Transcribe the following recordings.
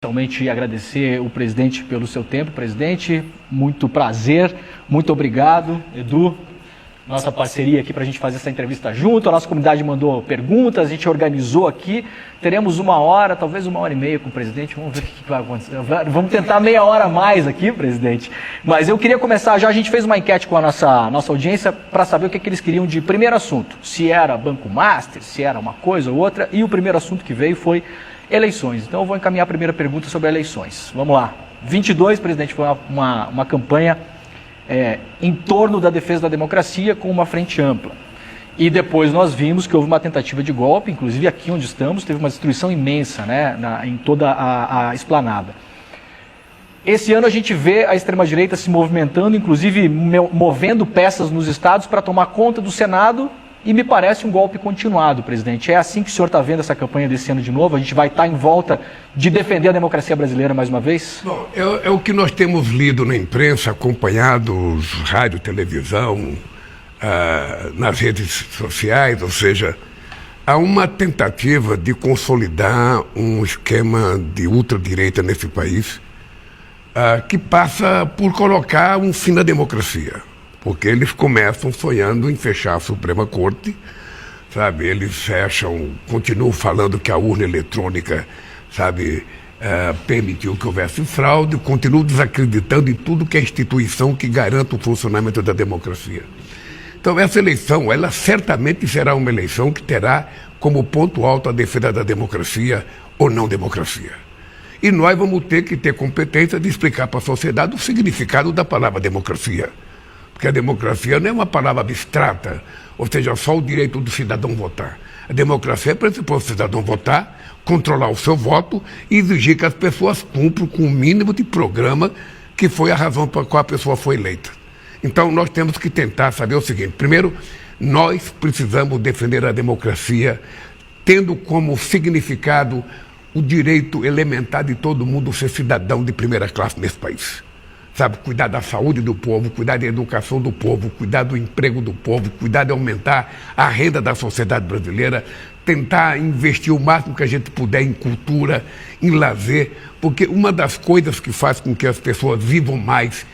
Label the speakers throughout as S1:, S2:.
S1: Inicialmente, agradecer o presidente pelo seu tempo. Presidente, muito prazer, muito obrigado. Edu, nossa parceria aqui para a gente fazer essa entrevista junto. A nossa comunidade mandou perguntas, a gente organizou aqui. Teremos 1 hora, talvez 1h30 com o presidente. Vamos ver o que vai acontecer. Vamos tentar meia hora a mais aqui, presidente. Mas eu queria começar já. A gente fez uma enquete com a nossa audiência para saber o que eles queriam de primeiro assunto. Se era Banco Master, se era uma coisa ou outra. E o primeiro assunto que veio foi eleições. Então eu vou encaminhar a primeira pergunta sobre eleições. Vamos lá. 22, presidente, foi uma campanha em torno da defesa da democracia com uma frente ampla. E depois nós vimos que houve uma tentativa de golpe, inclusive aqui onde estamos, teve uma destruição imensa, né, em toda a esplanada. Esse ano a gente vê a extrema-direita se movimentando, inclusive movendo peças nos estados para tomar conta do Senado. E me parece um golpe continuado, presidente. É assim que o senhor está vendo essa campanha desse ano de novo? A gente vai estar em volta de defender a democracia brasileira mais uma vez?
S2: Bom, é o que nós temos lido na imprensa, acompanhado rádio, televisão, nas redes sociais, ou seja, há uma tentativa de consolidar um esquema de ultradireita nesse país que passa por colocar um fim na democracia. Porque eles começam sonhando em fechar a Suprema Corte, sabe? Eles continuam falando que a urna eletrônica, sabe, permitiu que houvesse fraude, continuam desacreditando em tudo que é instituição que garanta o funcionamento da democracia. Então essa eleição, ela certamente será uma eleição que terá como ponto alto a defesa da democracia ou não democracia. E nós vamos ter que ter competência de explicar para a sociedade o significado da palavra democracia. Porque a democracia não é uma palavra abstrata, ou seja, só o direito do cidadão votar. A democracia é para o cidadão votar, controlar o seu voto e exigir que as pessoas cumpram com o mínimo de programa que foi a razão pela qual a pessoa foi eleita. Então nós temos que tentar saber o seguinte: primeiro, nós precisamos defender a democracia tendo como significado o direito elementar de todo mundo ser cidadão de primeira classe nesse país. Sabe, cuidar da saúde do povo, cuidar da educação do povo, cuidar do emprego do povo, cuidar de aumentar a renda da sociedade brasileira, tentar investir o máximo que a gente puder em cultura, em lazer, porque uma das coisas que faz com que as pessoas vivam mais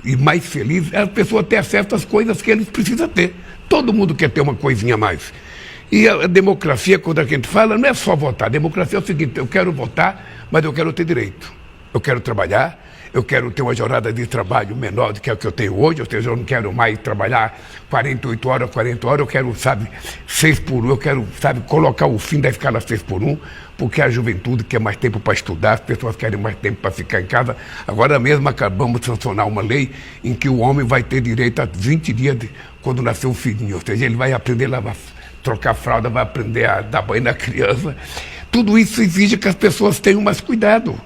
S2: e mais felizes é as pessoas ter acesso às coisas que eles precisam ter. Todo mundo quer ter uma coisinha a mais. E a democracia, quando a gente fala, não é só votar. A democracia é o seguinte: eu quero votar, mas eu quero ter direito. Eu quero trabalhar. Eu quero ter uma jornada de trabalho menor do que a que eu tenho hoje, ou seja, eu não quero mais trabalhar 48 horas, 40 horas, eu quero, 6 por 1, eu quero, colocar o fim da escala 6 por 1, porque a juventude quer mais tempo para estudar, as pessoas querem mais tempo para ficar em casa. Agora mesmo acabamos de sancionar uma lei em que o homem vai ter direito a 20 dias quando nascer um filhinho, ou seja, ele vai aprender a lavar, trocar fralda, vai aprender a dar banho na criança. Tudo isso exige que as pessoas tenham mais cuidado.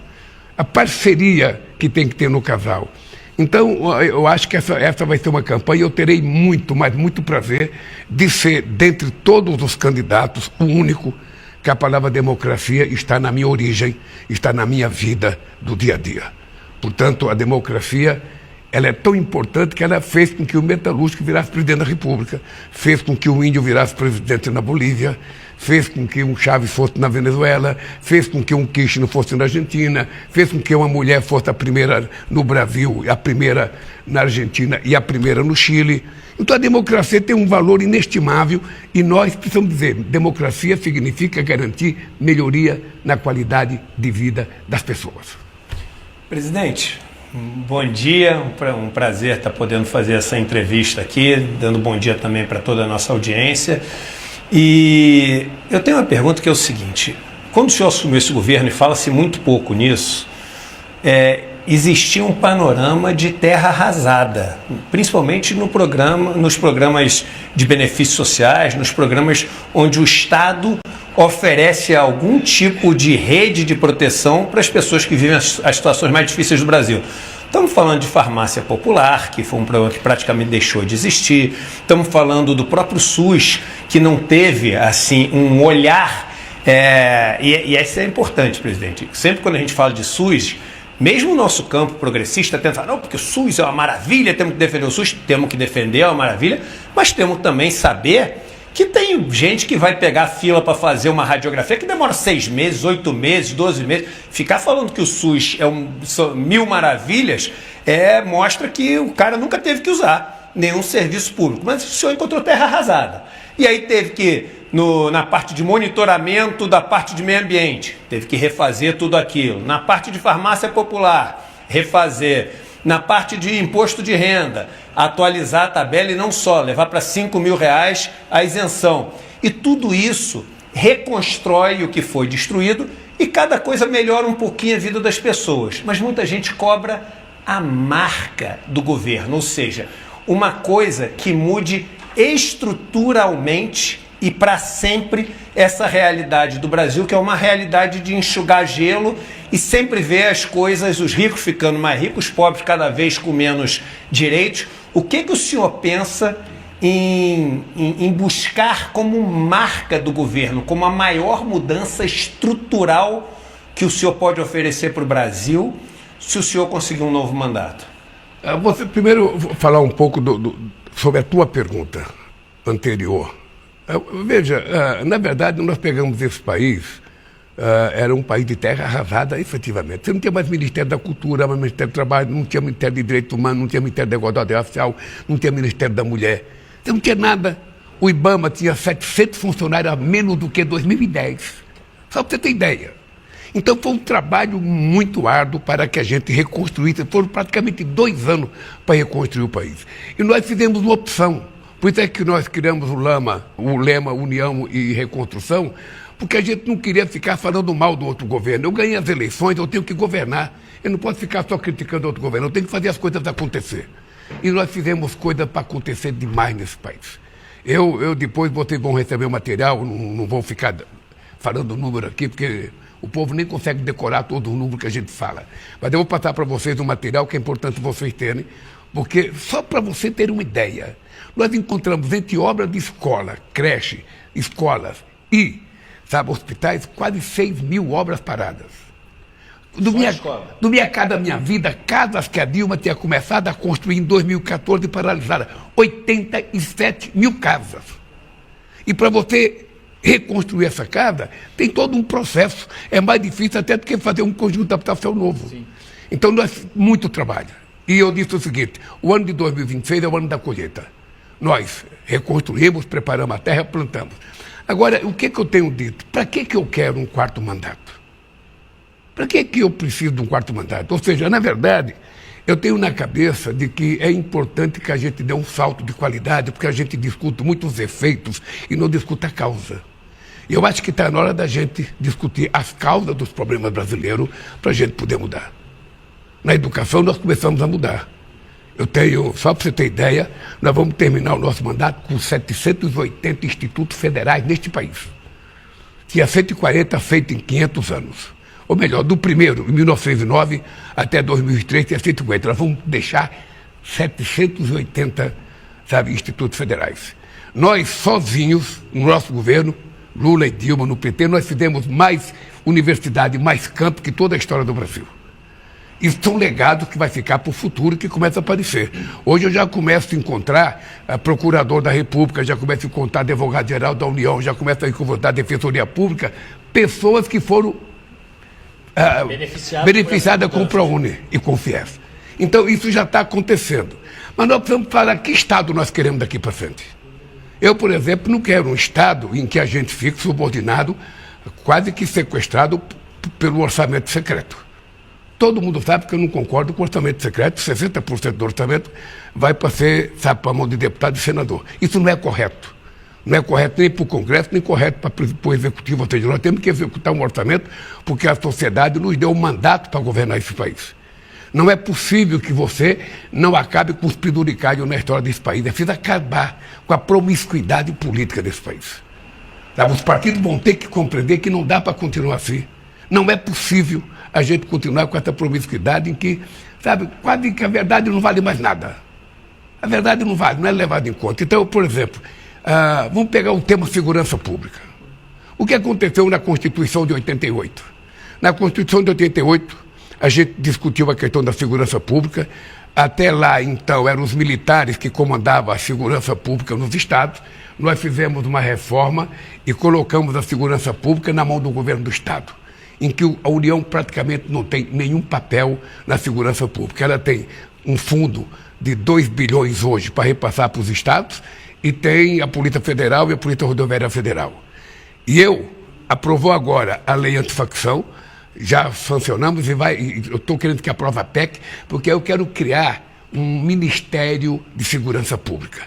S2: A parceria que tem que ter no casal. Então, eu acho que essa vai ser uma campanha. Eu terei muito, mas muito prazer de ser, dentre todos os candidatos, o único que a palavra democracia está na minha origem, está na minha vida do dia a dia. Portanto, a democracia, ela é tão importante que ela fez com que o metalúrgico virasse presidente da República, fez com que o índio virasse presidente na Bolívia, fez com que um Chávez fosse na Venezuela, fez com que um Kirchner fosse na Argentina, fez com que uma mulher fosse a primeira no Brasil, a primeira na Argentina e a primeira no Chile. Então a democracia tem um valor inestimável e nós precisamos dizer: democracia significa garantir melhoria na qualidade de vida das pessoas.
S3: Presidente, bom dia, um prazer estar podendo fazer essa entrevista aqui, dando bom dia também para toda a nossa audiência. E eu tenho uma pergunta que é o seguinte: quando o senhor assumiu esse governo, e fala-se muito pouco nisso, existia um panorama de terra arrasada, principalmente nos programas de benefícios sociais, nos programas onde o Estado oferece algum tipo de rede de proteção para as pessoas que vivem as situações mais difíceis do Brasil. Estamos falando de farmácia popular, que foi um programa que praticamente deixou de existir. Estamos falando do próprio SUS, que não teve assim um olhar. E isso é importante, presidente. Sempre quando a gente fala de SUS, mesmo o nosso campo progressista tenta falar: não, porque o SUS é uma maravilha, temos que defender o SUS, temos que defender, é uma maravilha, mas temos também saber que tem gente que vai pegar fila para fazer uma radiografia que demora 6 meses, 8 meses, 12 meses. Ficar falando que o SUS são mil maravilhas mostra que o cara nunca teve que usar nenhum serviço público. Mas o senhor encontrou terra arrasada. E aí teve que, na parte de monitoramento da parte de meio ambiente, teve que refazer tudo aquilo. Na parte de farmácia popular, refazer. Na parte de imposto de renda, atualizar a tabela e não só, levar para R$5.000 a isenção. E tudo isso reconstrói o que foi destruído e cada coisa melhora um pouquinho a vida das pessoas. Mas muita gente cobra a marca do governo, ou seja, uma coisa que mude estruturalmente e para sempre essa realidade do Brasil, que é uma realidade de enxugar gelo e sempre ver as coisas, os ricos ficando mais ricos, os pobres cada vez com menos direitos. O que o senhor pensa em buscar como marca do governo, como a maior mudança estrutural que o senhor pode oferecer para o Brasil, se o senhor conseguir um novo mandato?
S2: Você primeiro vou falar um pouco sobre a tua pergunta anterior. Veja, na verdade, nós pegamos esse país, era um país de terra arrasada, efetivamente. Você não tinha mais Ministério da Cultura, mais Ministério do Trabalho, não tinha Ministério de Direitos Humanos, não tinha Ministério da Igualdade Racial, não tinha Ministério da Mulher. Você não tinha nada. O IBAMA tinha 700 funcionários a menos do que 2010. Só para você ter ideia. Então foi um trabalho muito árduo para que a gente reconstruísse. Foram praticamente 2 anos para reconstruir o país. E nós fizemos uma opção. Por isso é que nós criamos o lema União e Reconstrução, porque a gente não queria ficar falando mal do outro governo. Eu ganhei as eleições, eu tenho que governar. Eu não posso ficar só criticando outro governo, eu tenho que fazer as coisas acontecer. E nós fizemos coisas para acontecer demais nesse país. Eu depois, vocês vão receber o material, não vou ficar falando o número aqui, porque o povo nem consegue decorar todo o número que a gente fala. Mas eu vou passar para vocês um material que é importante vocês terem, porque só para você ter uma ideia, nós encontramos entre obras de escola, creche, escolas e, hospitais, quase 6.000 obras paradas. Do Minha Minha Vida, casas que a Dilma tinha começado a construir em 2014 paralisadas. 87 mil casas. E para você reconstruir essa casa, tem todo um processo. É mais difícil até do que fazer um conjunto de habitação novo. Sim. Então, muito trabalho. E eu disse o seguinte, o ano de 2026 é o ano da colheita. Nós reconstruímos, preparamos a terra, plantamos. Agora, o que eu tenho dito? Para que eu quero um 4º mandato? Para que eu preciso de um 4º mandato? Ou seja, na verdade, eu tenho na cabeça de que é importante que a gente dê um salto de qualidade, porque a gente discute muitos efeitos e não discute a causa. E eu acho que está na hora da gente discutir as causas dos problemas brasileiros para a gente poder mudar. Na educação, nós começamos a mudar. Eu tenho, só para você ter ideia, nós vamos terminar o nosso mandato com 780 institutos federais neste país. Tinha 140 feitos em 500 anos. Ou melhor, do primeiro, em 1909, até 2003, tinha 150. Nós vamos deixar 780, institutos federais. Nós, sozinhos, no nosso governo, Lula e Dilma, no PT, nós fizemos mais universidade, mais campo que toda a história do Brasil. Isso são legados que vai ficar para o futuro, que começa a aparecer. Hoje eu já começo a encontrar procurador da República, já começo a encontrar advogado-geral da União, já começo a encontrar Defensoria Pública, pessoas que foram beneficiadas com o ProUni e com o FIES. Então isso já está acontecendo. Mas nós precisamos falar que Estado nós queremos daqui para frente. Eu, por exemplo, não quero um Estado em que a gente fique subordinado, quase que sequestrado pelo orçamento secreto. Todo mundo sabe que eu não concordo com o orçamento secreto, 60% do orçamento vai para ser, para a mão de deputado e senador. Isso não é correto. Não é correto nem para o Congresso, nem correto para o Executivo. Ou seja, nós temos que executar um orçamento porque a sociedade nos deu um mandato para governar esse país. Não é possível que você não acabe com os penduricalhos na história desse país. É preciso acabar com a promiscuidade política desse país. Os partidos vão ter que compreender que não dá para continuar assim. Não é possível a gente continuar com essa promiscuidade em que, quase que a verdade não vale mais nada. A verdade não vale, não é levada em conta. Então, por exemplo, vamos pegar o tema segurança pública. O que aconteceu na Constituição de 88? Na Constituição de 88, a gente discutiu a questão da segurança pública, Até lá, então, eram os militares que comandavam a segurança pública nos estados. Nós fizemos uma reforma e colocamos a segurança pública na mão do governo do estado, em que a União praticamente não tem nenhum papel na segurança pública. Ela tem um fundo de 2 bilhões hoje para repassar para os estados e tem a Polícia Federal e a Polícia Rodoviária Federal. E aprovou agora a lei antifacção, já sancionamos e eu estou querendo que aprove a PEC, porque eu quero criar um Ministério de Segurança Pública.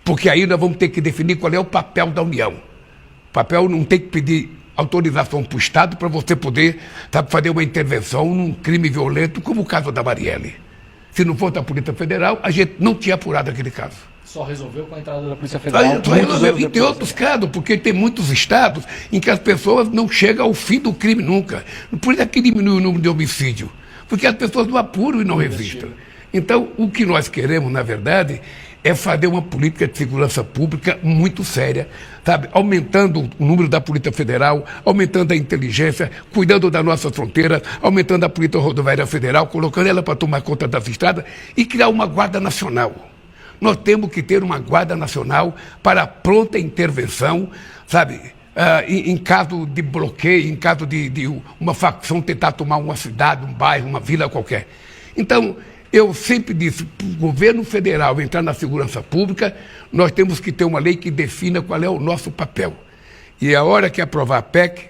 S2: Porque aí nós vamos ter que definir qual é o papel da União. O papel não tem que pedir autorização para o Estado para você poder, sabe, fazer uma intervenção num crime violento, como o caso da Marielle. Se não fosse a Polícia Federal, a gente não tinha apurado aquele caso.
S1: Só resolveu com a entrada da Polícia Federal.
S2: E tem outros casos, porque tem muitos estados em que as pessoas não chegam ao fim do crime nunca. Por isso é que diminui o número de homicídio. Porque as pessoas não apuram e não resistem. Então, o que nós queremos, na verdade, é fazer uma política de segurança pública muito séria, sabe? Aumentando o número da Polícia Federal, aumentando a inteligência, cuidando das nossas fronteiras, aumentando a Polícia Rodoviária Federal, colocando ela para tomar conta das estradas e criar uma Guarda Nacional. Nós temos que ter uma Guarda Nacional para pronta intervenção, sabe? Em caso de bloqueio, em caso de uma facção tentar tomar uma cidade, um bairro, uma vila qualquer. Então, eu sempre disse, para o governo federal entrar na segurança pública, nós temos que ter uma lei que defina qual é o nosso papel. E a hora que aprovar a PEC,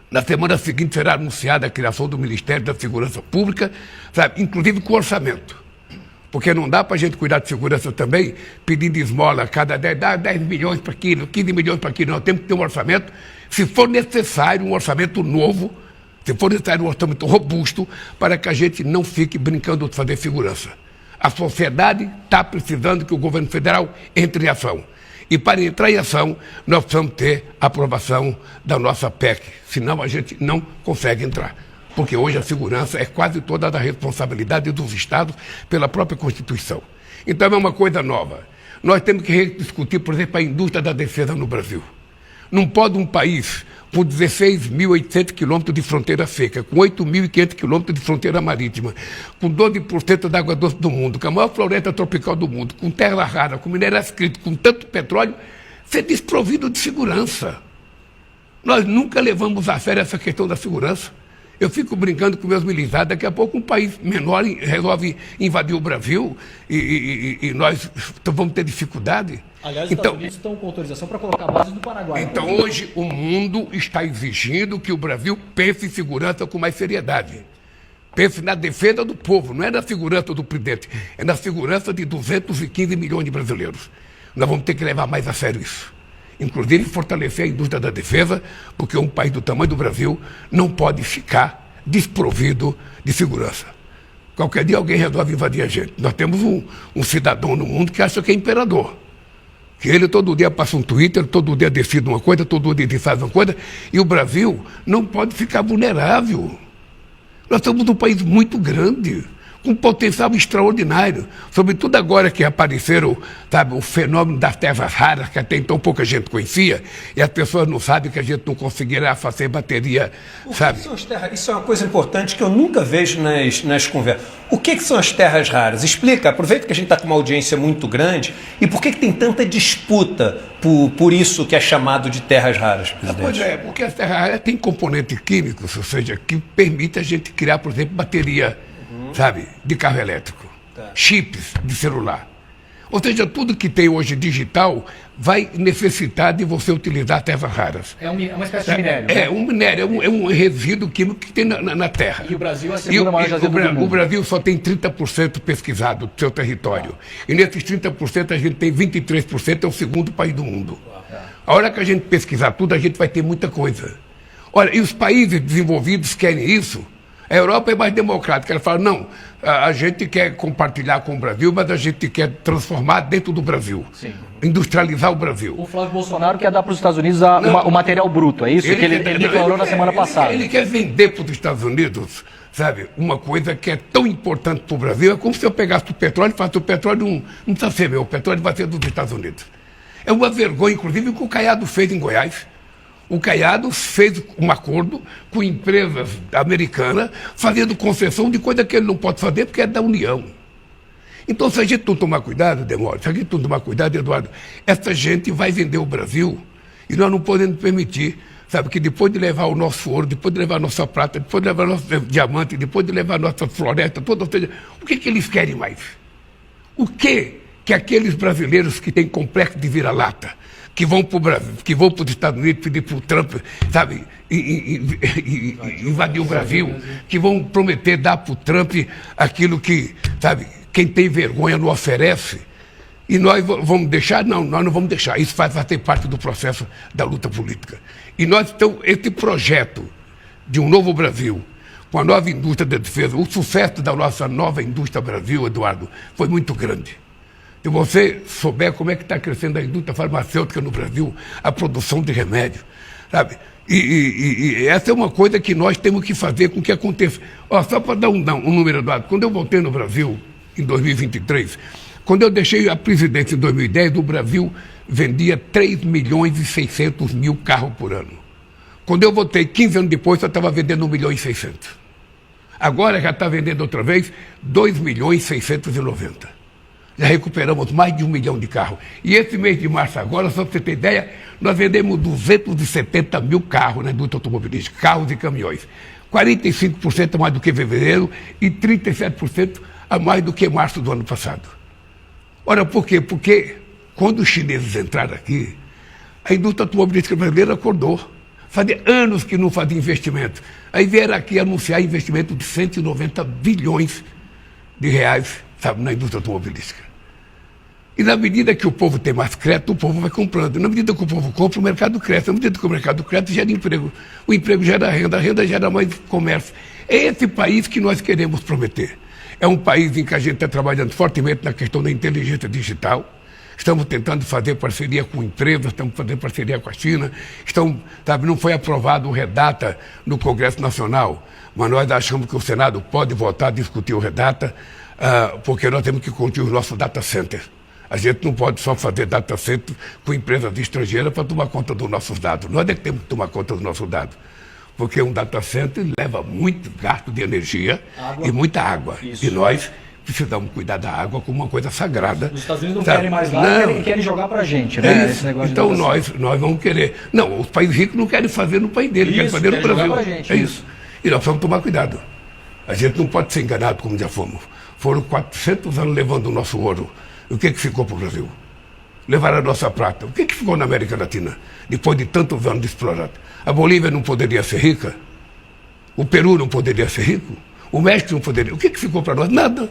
S2: na semana seguinte será anunciada a criação do Ministério da Segurança Pública, sabe? Inclusive com orçamento. Porque não dá para a gente cuidar de segurança também, pedindo esmola, cada 10 milhões para aquilo, 15 milhões para aquilo. Nós temos que ter um orçamento, se for necessário, um orçamento novo, se for necessário um orçamento robusto, para que a gente não fique brincando de fazer segurança. A sociedade está precisando que o governo federal entre em ação. E para entrar em ação, nós precisamos ter a aprovação da nossa PEC, senão a gente não consegue entrar. Porque hoje a segurança é quase toda da responsabilidade dos estados pela própria Constituição. Então é uma coisa nova. Nós temos que rediscutir, por exemplo, a indústria da defesa no Brasil. Não pode um país com 16.800 quilômetros de fronteira seca, com 8.500 quilômetros de fronteira marítima, com 12% da água doce do mundo, com a maior floresta tropical do mundo, com terra rara, com minérios críticos, com tanto petróleo, ser desprovido de segurança. Nós nunca levamos a sério essa questão da segurança. Eu fico brincando com meus militares, daqui a pouco um país menor resolve invadir o Brasil e nós vamos ter dificuldade.
S1: Aliás, os Estados Unidos estão com autorização para colocar a base do Paraguai.
S2: Então hoje o mundo está exigindo que o Brasil pense em segurança com mais seriedade. Pense na defesa do povo, não é na segurança do presidente, é na segurança de 215 milhões de brasileiros. Nós vamos ter que levar mais a sério isso. Inclusive fortalecer a indústria da defesa, porque um país do tamanho do Brasil não pode ficar desprovido de segurança. Qualquer dia alguém resolve invadir a gente. Nós temos um cidadão no mundo que acha que é imperador. Que ele todo dia passa um Twitter, todo dia decide uma coisa, todo dia faz uma coisa, e o Brasil não pode ficar vulnerável. Nós somos um país muito grande, com um potencial extraordinário, sobretudo agora que apareceram, sabe, o fenômeno das terras raras, que até então pouca gente conhecia, e as pessoas não sabem que a gente não conseguirá fazer bateria, sabe?
S3: Isso é uma coisa importante que eu nunca vejo nas conversas. O que são as terras raras? Explica, aproveita que a gente está com uma audiência muito grande, e por que tem tanta disputa por isso que é chamado de terras raras, presidente?
S2: Pois é, porque as terras raras têm componentes químicos, ou seja, que permite a gente criar, por exemplo, bateria, sabe, de carro elétrico, chips de celular. Ou seja, tudo que tem hoje digital vai necessitar de você utilizar terras raras.
S1: É uma espécie de minério.
S2: É um minério, é um resíduo químico que tem na Terra.
S1: E o Brasil é a segunda maior jazida do mundo.
S2: O Brasil só tem 30% pesquisado do seu território. E nesses 30% a gente tem 23%, é o segundo país do mundo. A hora que a gente pesquisar tudo, a gente vai ter muita coisa. Olha, e os países desenvolvidos querem isso. A Europa é mais democrática. Ela fala, não, a gente quer compartilhar com o Brasil, mas a gente quer transformar dentro do Brasil. Sim. Industrializar o Brasil.
S1: O Flávio Bolsonaro quer dar para os Estados Unidos o material bruto, é isso que ele declarou na semana passada.
S2: Ele quer vender para os Estados Unidos, sabe, uma coisa que é tão importante para o Brasil. É como se eu pegasse o petróleo e falasse, o petróleo não precisa ser meu, o petróleo vai ser dos Estados Unidos. É uma vergonha, inclusive, o que o Caiado fez em Goiás. O Caiado fez um acordo com empresas americanas, fazendo concessão de coisa que ele não pode fazer porque é da União. Então, se a gente não tomar cuidado, Demório, se a gente não tomar cuidado, Eduardo, essa gente vai vender o Brasil e nós não podemos permitir, sabe, que depois de levar o nosso ouro, depois de levar a nossa prata, depois de levar o nosso diamante, depois de levar a nossa floresta toda, ou seja, o que eles querem mais? O que aqueles brasileiros que têm complexo de vira-lata, que vão para o Brasil, que vão para os Estados Unidos pedir para o Trump, sabe, invadir o Brasil, que vão prometer dar para o Trump aquilo que, sabe, quem tem vergonha não oferece, e nós vamos deixar? Não, nós não vamos deixar. Isso vai fazer parte do processo da luta política. E nós, então, esse projeto de um novo Brasil, com a nova indústria da defesa, o sucesso da nossa nova indústria Brasil, Eduardo, foi muito grande. Se você souber como é que está crescendo a indústria farmacêutica no Brasil, a produção de remédio, sabe? E essa é uma coisa que nós temos que fazer com que aconteça. Ó, só para dar um número, Eduardo, quando eu voltei no Brasil, em 2023, quando eu deixei a presidência em 2010, o Brasil vendia 3.600.000 carros por ano. Quando eu voltei 15 anos depois, só estava vendendo 1.600.000. Agora já está vendendo outra vez 2.690.000. Já recuperamos mais de 1 milhão de carros. E esse mês de março agora, só para você ter ideia, nós vendemos 270.000 carros na indústria automobilística, carros e caminhões. 45% a mais do que fevereiro e 37% a mais do que março do ano passado. Ora, por quê? Porque quando os chineses entraram aqui, a indústria automobilística brasileira acordou. Fazia anos que não fazia investimento. Aí vieram aqui anunciar investimento de 190 bilhões de reais, sabe, na indústria automobilística. E na medida que o povo tem mais crédito, o povo vai comprando. Na medida que o povo compra, o mercado cresce. Na medida que o mercado cresce, gera emprego. O emprego gera renda, a renda gera mais comércio. É esse país que nós queremos prometer. É um país em que a gente está trabalhando fortemente na questão da inteligência digital. Estamos tentando fazer parceria com empresas, estamos fazendo parceria com a China. Sabe, não foi aprovado o Redata no Congresso Nacional, mas nós achamos que o Senado pode voltar a discutir o Redata, porque nós temos que construir os nossos data centers. A gente não pode só fazer data center com empresas estrangeiras para tomar conta dos nossos dados. Nós é que temos que tomar conta dos nossos dados. Porque um data center leva muito gasto de energia e muita água. Isso. E nós precisamos cuidar da água como uma coisa sagrada.
S1: Os Estados Unidos não querem mais lá, querem jogar para a gente, né? Esse negócio
S2: então nós vamos querer. Não, os países ricos não querem fazer no país deles, querem fazer no Brasil.
S1: Gente,
S2: é isso. E nós precisamos tomar cuidado. A gente não pode ser enganado como já fomos. Foram 400 anos levando o nosso ouro. E o que ficou para o Brasil? Levaram a nossa prata. O que ficou na América Latina? Depois de tantos anos de explorado. A Bolívia não poderia ser rica? O Peru não poderia ser rico? O México não poderia. O que ficou para nós? Nada.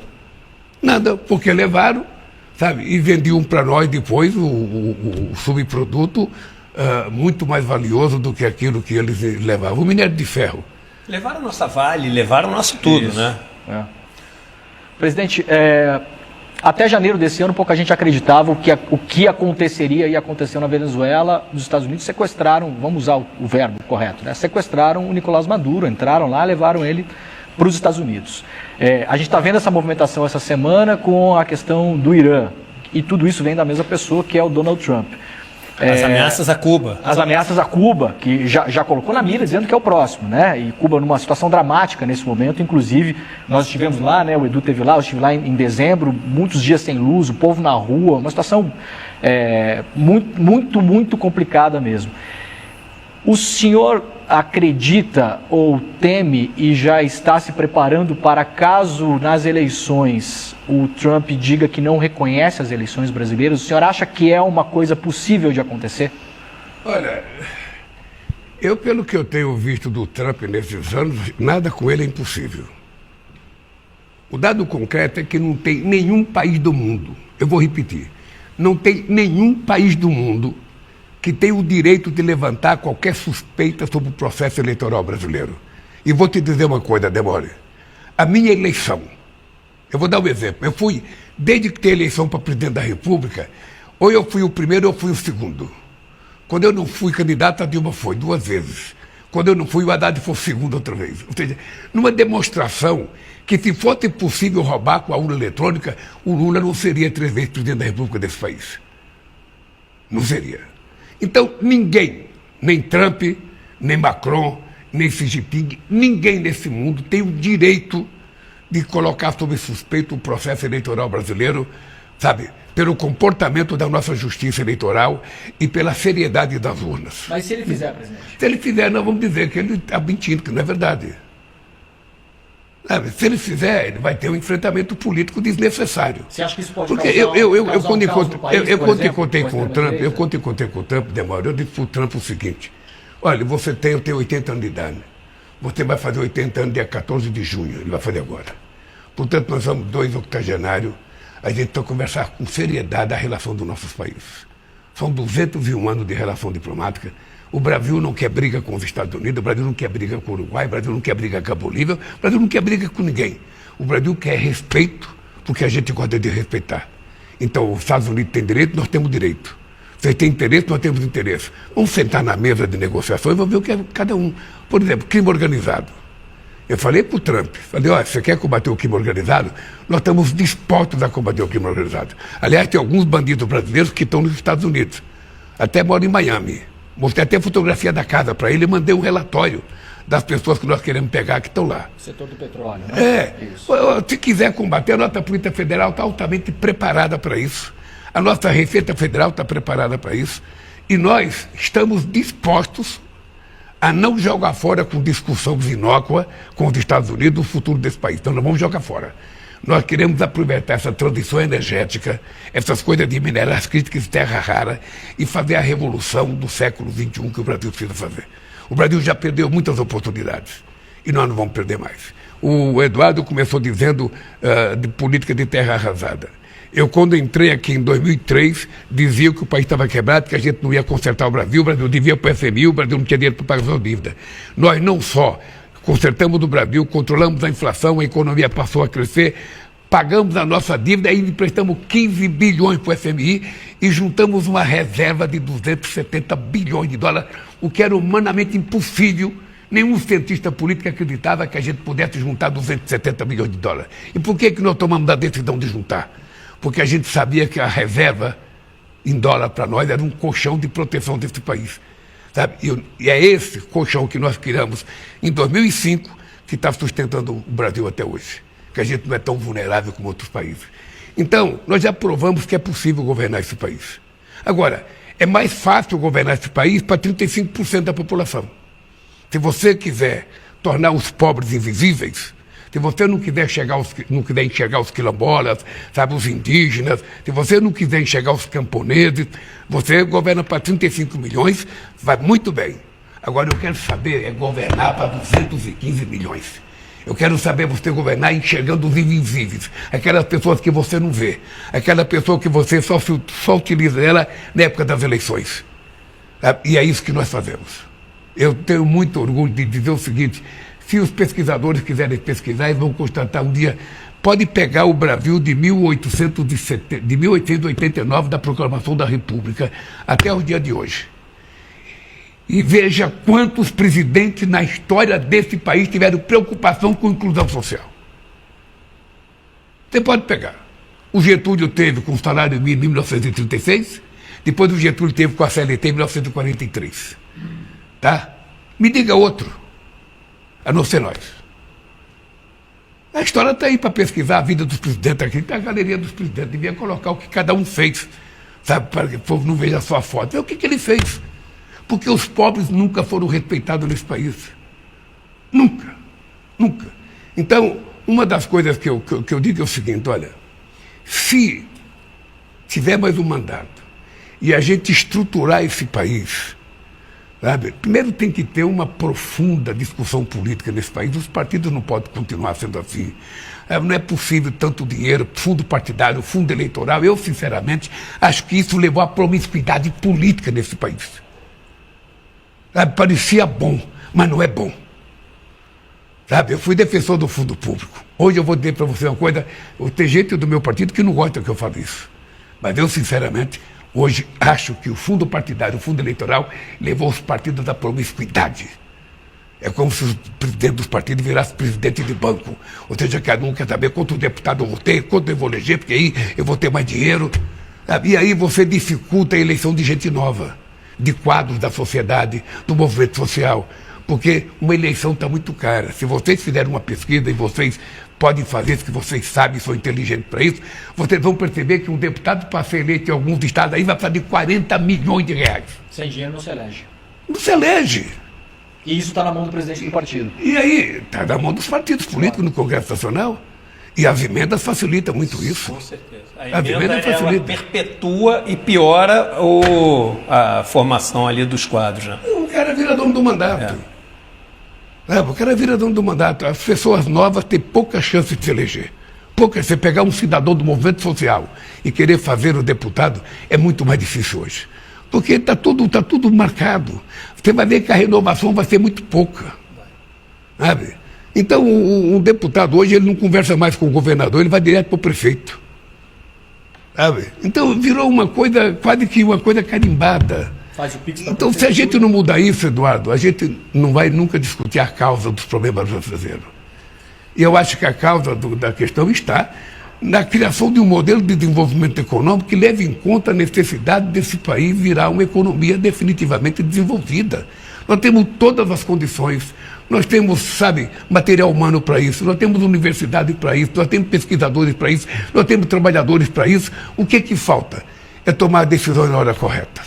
S2: Nada, porque levaram, sabe, e vendiam para nós depois o subproduto muito mais valioso do que aquilo que eles levavam. O minério de ferro.
S3: Levaram a nossa Vale, levaram o nosso tudo, isso, né?
S1: É. Presidente, até janeiro desse ano, pouca gente acreditava o que aconteceria e aconteceu na Venezuela. Os Estados Unidos sequestraram, vamos usar o verbo correto, né? Sequestraram o Nicolás Maduro, entraram lá, levaram ele para os Estados Unidos. A gente está vendo essa movimentação essa semana com a questão do Irã. E tudo isso vem da mesma pessoa, que é o Donald Trump.
S3: As ameaças a Cuba.
S1: As ameaças a Cuba, que já colocou na mira, dizendo que é o próximo, né? E Cuba numa situação dramática nesse momento. Inclusive, nós estivemos lá, né? O Edu esteve lá, eu estive lá em dezembro, muitos dias sem luz, o povo na rua, uma situação muito complicada mesmo. O senhor acredita ou teme e já está se preparando para caso nas eleições o Trump diga que não reconhece as eleições brasileiras? O senhor acha que é uma coisa possível de acontecer?
S2: Olha, eu pelo que eu tenho visto do Trump nesses anos, nada com ele é impossível. O dado concreto é que não tem nenhum país do mundo, eu vou repetir, não tem nenhum país do mundo que tem o direito de levantar qualquer suspeita sobre o processo eleitoral brasileiro. E vou te dizer uma coisa, Demore. A minha eleição, eu vou dar um exemplo, eu fui, desde que tem eleição para presidente da República, ou eu fui o primeiro ou eu fui o segundo. Quando eu não fui candidato, a Dilma foi 2 vezes. Quando eu não fui, o Haddad foi o segundo outra vez. Ou seja, numa demonstração que se fosse possível roubar com a urna eletrônica, o Lula não seria 3 vezes presidente da República desse país. Não seria. Então, ninguém Nem Trump, nem Macron, nem Xi Jinping, ninguém nesse mundo tem o direito de colocar sob suspeito o processo eleitoral brasileiro, sabe, pelo comportamento da nossa justiça eleitoral e pela seriedade das urnas.
S1: Mas se ele fizer, presidente?
S2: Se ele fizer, nós vamos dizer que ele está mentindo, que não é verdade. Sabe, se ele fizer, ele vai ter um enfrentamento político desnecessário.
S1: Você acha que isso pode
S2: Porque quando contei com o Trump, Demora, eu disse para o Trump o seguinte: olha, eu tenho 80 anos de idade. Você vai fazer 80 anos dia 14 de junho, ele vai fazer agora. Portanto, nós somos 2 octogenários, a gente tem que conversar com seriedade a relação dos nossos países. São 201 anos de relação diplomática. O Brasil não quer briga com os Estados Unidos, o Brasil não quer briga com o Uruguai, o Brasil não quer briga com a Bolívia, o Brasil não quer briga com ninguém. O Brasil quer respeito, porque a gente gosta de respeitar. Então, os Estados Unidos têm direito, nós temos direito. Vocês têm interesse, nós temos interesse. Vamos sentar na mesa de negociações e vamos ver o que é cada um. Por exemplo, crime organizado. Eu falei para o Trump, falei, olha, você quer combater o crime organizado? Nós estamos dispostos a combater o crime organizado. Aliás, tem alguns bandidos brasileiros que estão nos Estados Unidos. Até moram em Miami. Mostrei até a fotografia da casa para ele e mandei um relatório das pessoas que nós queremos pegar que estão lá.
S1: O setor do petróleo, né?
S2: Se quiser combater, a nossa Polícia Federal está altamente preparada para isso. A nossa Receita Federal está preparada para isso. E nós estamos dispostos a não jogar fora com discussão inócua com os Estados Unidos o futuro desse país. Então, nós vamos jogar fora. Nós queremos aproveitar essa transição energética, essas coisas de minerais críticos de terra rara e fazer a revolução do século XXI que o Brasil precisa fazer. O Brasil já perdeu muitas oportunidades e nós não vamos perder mais. O Eduardo começou dizendo de política de terra arrasada. Eu, quando entrei aqui em 2003, dizia que o país estava quebrado, que a gente não ia consertar o Brasil devia para o FMI, o Brasil não tinha dinheiro para pagar suas dívidas. Nós não só consertamos no Brasil, controlamos a inflação, a economia passou a crescer, pagamos a nossa dívida e emprestamos 15 bilhões para o FMI e juntamos uma reserva de 270 bilhões de dólares, o que era humanamente impossível. Nenhum cientista político acreditava que a gente pudesse juntar 270 bilhões de dólares. E por que nós tomamos a decisão de juntar? Porque a gente sabia que a reserva em dólar para nós era um colchão de proteção desse país. Sabe? E é esse colchão que nós criamos em 2005 que está sustentando o Brasil até hoje. Que a gente não é tão vulnerável como outros países. Então, nós já provamos que é possível governar esse país. Agora, é mais fácil governar esse país para 35% da população. Se você quiser tornar os pobres invisíveis, se você não quiser enxergar os quilombolas, sabe, os indígenas, se você não quiser enxergar os camponeses, você governa para 35 milhões, vai muito bem. Agora eu quero saber é governar para 215 milhões. Eu quero saber você governar enxergando os invisíveis, aquelas pessoas que você não vê, aquela pessoa que você só utiliza ela na época das eleições. E é isso que nós fazemos. Eu tenho muito orgulho de dizer o seguinte: se os pesquisadores quiserem pesquisar, eles vão constatar um dia, pode pegar o Brasil de 1889, da Proclamação da República, até o dia de hoje. E veja quantos presidentes na história desse país tiveram preocupação com inclusão social. Você pode pegar. O Getúlio teve com o salário mínimo em 1936, depois o Getúlio teve com a CLT em 1943. Tá? Me diga outro, a não ser nós. A história está aí para pesquisar a vida dos presidentes aqui, tem a galeria dos presidentes, devia colocar o que cada um fez, sabe, para que o povo não veja só a foto. É o que ele fez. Porque os pobres nunca foram respeitados nesse país. Nunca. Nunca. Então, uma das coisas que eu digo é o seguinte: olha, se tiver mais um mandato e a gente estruturar esse país, sabe, primeiro tem que ter uma profunda discussão política nesse país. Os partidos não podem continuar sendo assim. Não é possível tanto dinheiro, fundo partidário, fundo eleitoral. Eu, sinceramente, acho que isso levou à promiscuidade política nesse país. Sabe, parecia bom, mas não é bom. Sabe, eu fui defensor do fundo público. Hoje eu vou dizer para você uma coisa: tem gente do meu partido que não gosta que eu fale isso. Mas eu, sinceramente, hoje acho que o fundo partidário, o fundo eleitoral, levou os partidos à promiscuidade. É como se os presidentes dos partidos virassem presidente de banco. Ou seja, cada um quer saber quanto deputado eu vou ter, quanto eu vou eleger, porque aí eu vou ter mais dinheiro. Sabe? E aí você dificulta a eleição de gente nova. de quadros da sociedade, do movimento social, porque uma eleição está muito cara. Se vocês fizerem uma pesquisa e vocês podem fazer isso, que vocês sabem, são inteligentes para isso, vocês vão perceber que um deputado para ser eleito em alguns estados aí vai precisar de 40 milhões de reais.
S1: Sem dinheiro não se elege.
S2: Não se elege.
S1: E isso está na mão do presidente do partido.
S2: E aí, está na mão dos partidos políticos no Congresso Nacional. E as emendas facilitam muito isso.
S3: Com certeza.
S2: A emenda
S3: ela perpetua e piora a formação ali dos quadros. Né?
S2: O cara vira dono do mandato. O cara vira dono do mandato. As pessoas novas têm pouca chance de se eleger. Pouca. Você pegar um cidadão do movimento social e querer fazer o deputado é muito mais difícil hoje. Porque está tudo marcado. Você vai ver que a renovação vai ser muito pouca. Sabe? Então, um deputado hoje ele não conversa mais com o governador, ele vai direto para o prefeito. Sabe? Então, virou uma coisa, quase que uma coisa carimbada.
S1: Faz o Pix
S2: então, se a gente não mudar isso, Eduardo, a gente não vai nunca discutir a causa dos problemas brasileiros. E eu acho que a causa da questão está na criação de um modelo de desenvolvimento econômico que leve em conta a necessidade desse país virar uma economia definitivamente desenvolvida. Nós temos todas as condições, nós temos, sabe, material humano para isso, nós temos universidade para isso, nós temos pesquisadores para isso, nós temos trabalhadores para isso. O que falta? É tomar a decisão na hora correta.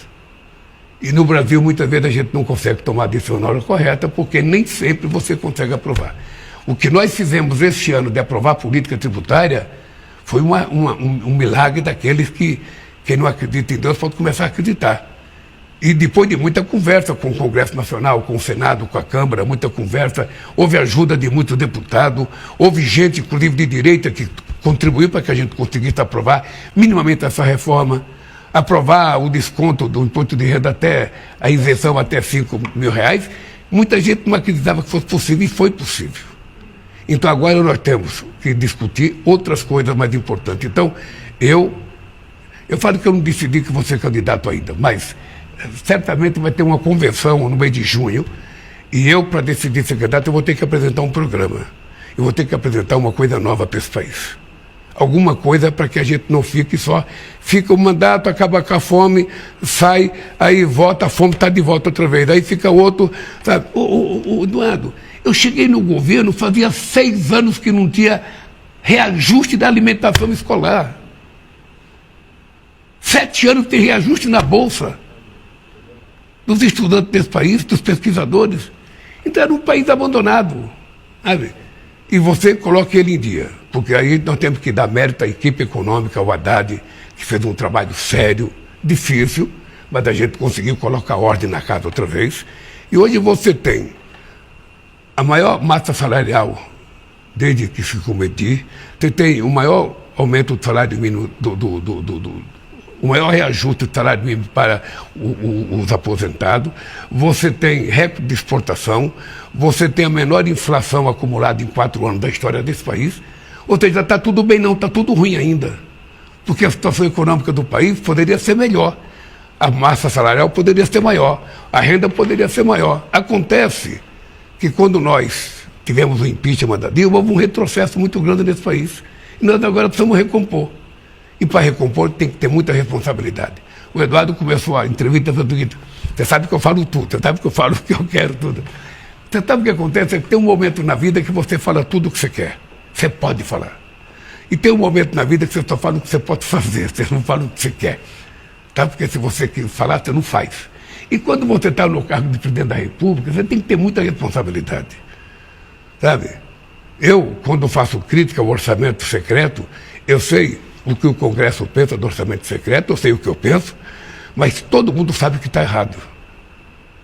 S2: E no Brasil, muitas vezes, a gente não consegue tomar a decisão na hora correta, porque nem sempre você consegue aprovar. O que nós fizemos este ano de aprovar a política tributária foi um milagre daqueles que quem não acredita em Deus pode começar a acreditar. E depois de muita conversa com o Congresso Nacional, com o Senado, com a Câmara, muita conversa, houve ajuda de muitos deputados, houve gente, inclusive de direita, que contribuiu para que a gente conseguisse aprovar minimamente essa reforma, aprovar o desconto do imposto de renda até a isenção até R$5.000. Muita gente não acreditava que fosse possível e foi possível. Então agora nós temos que discutir outras coisas mais importantes. Então, eu falo que eu não decidi que vou ser candidato ainda, mas certamente vai ter uma convenção no mês de junho, e eu, para decidir ser candidato, eu vou ter que apresentar um programa. Eu vou ter que apresentar uma coisa nova para esse país. Alguma coisa para que a gente não fique só, fica o mandato, acaba com a fome, sai, aí volta, a fome está de volta outra vez, aí fica outro, sabe? Eduardo, eu cheguei no governo, fazia 6 anos que não tinha reajuste da alimentação escolar. 7 anos tem reajuste na Bolsa dos estudantes desse país, dos pesquisadores. Então era um país abandonado, sabe? E você coloca ele em dia, porque aí nós temos que dar mérito à equipe econômica, ao Haddad, que fez um trabalho sério, difícil, mas a gente conseguiu colocar ordem na casa outra vez. E hoje você tem a maior massa salarial desde que se cometer, você tem o maior aumento do salário mínimo, o maior reajuste do salário mínimo para os aposentados, você tem recorde de exportação, você tem a menor inflação acumulada em 4 anos da história desse país. Ou seja, está tudo bem não, está tudo ruim ainda. Porque a situação econômica do país poderia ser melhor. A massa salarial poderia ser maior, a renda poderia ser maior. Acontece que quando nós tivemos o impeachment da Dilma, houve um retrocesso muito grande nesse país. E nós agora precisamos recompor. E para recompor tem que ter muita responsabilidade. O Eduardo começou a entrevista falando o seguinte: você sabe que eu falo tudo, você sabe que eu falo o que eu quero, tudo. Você sabe o que acontece? É que tem um momento na vida que você fala tudo o que você quer. Você pode falar. E tem um momento na vida que você só fala o que você pode fazer, você não fala o que você quer. Tá? Porque se você quer falar, você não faz. E quando você está no cargo de presidente da República, você tem que ter muita responsabilidade. Sabe? Eu, quando faço crítica ao orçamento secreto, eu sei o que o Congresso pensa do orçamento secreto, eu sei o que eu penso, mas todo mundo sabe que está errado.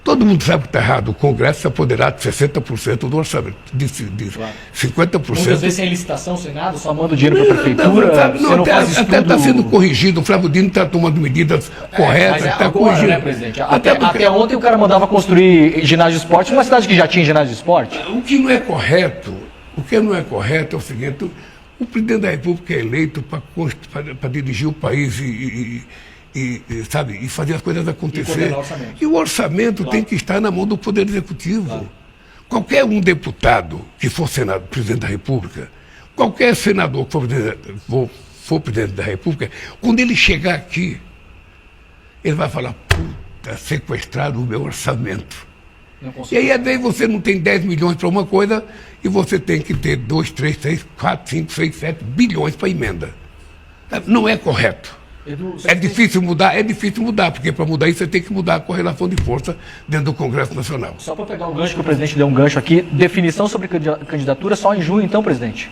S2: Todo mundo sabe que está errado. O Congresso se apoderar de 60% do orçamento, de 50%.
S1: Muitas vezes sem licitação, sem nada, só manda o dinheiro para a prefeitura.
S2: Não, até está sendo corrigido, o Flávio Dino está tomando medidas corretas, está corrigindo.
S1: Né, presidente? Até ontem o cara mandava construir ginásio de esporte numa cidade que já tinha ginásio de esporte.
S2: O que não é correto é o seguinte: o presidente da República é eleito para dirigir o país sabe, e fazer as coisas acontecer. E o orçamento tem que estar na mão do Poder Executivo. Claro. Qualquer um deputado que for presidente da República, qualquer senador que for presidente da República, quando ele chegar aqui, ele vai falar: sequestraram o meu orçamento. E aí, às vezes, você não tem 10 milhões para uma coisa e você tem que ter 2, 3, 6, 4, 5, 6, 7 bilhões para emenda. Não é correto. É difícil mudar, porque para mudar isso você tem que mudar a correlação de força dentro do Congresso Nacional.
S1: Só para pegar o gancho que o presidente deu um gancho aqui, definição sobre candidatura só em junho, então, presidente?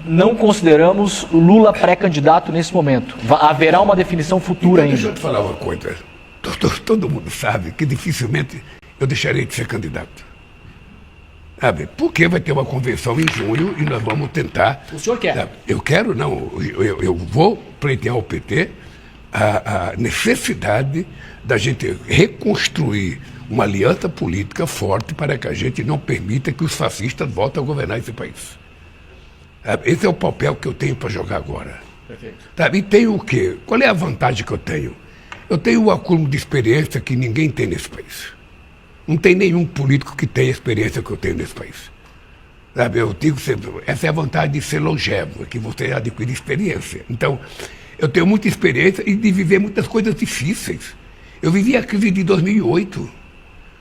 S1: Não consideramos Lula pré-candidato nesse momento. Haverá uma definição futura ainda.
S2: Deixa eu te falar uma coisa. Todo mundo sabe que dificilmente eu deixarei de ser candidato. Sabe? Porque vai ter uma convenção em junho e nós vamos tentar...
S1: O senhor quer?
S2: Sabe? Eu quero, não. Eu vou pleitear ao PT a necessidade da gente reconstruir uma aliança política forte para que a gente não permita que os fascistas voltem a governar esse país. Sabe? Esse é o papel que eu tenho para jogar agora.
S1: Perfeito.
S2: Sabe? E tenho o quê? Qual é a vantagem que eu tenho? Eu tenho um acúmulo de experiência que ninguém tem nesse país. Não tem nenhum político que tenha a experiência que eu tenho nesse país. Sabe, eu digo sempre, essa é a vantagem de ser longevo, é que você adquire experiência. Então, eu tenho muita experiência e de viver muitas coisas difíceis. Eu vivi a crise de 2008.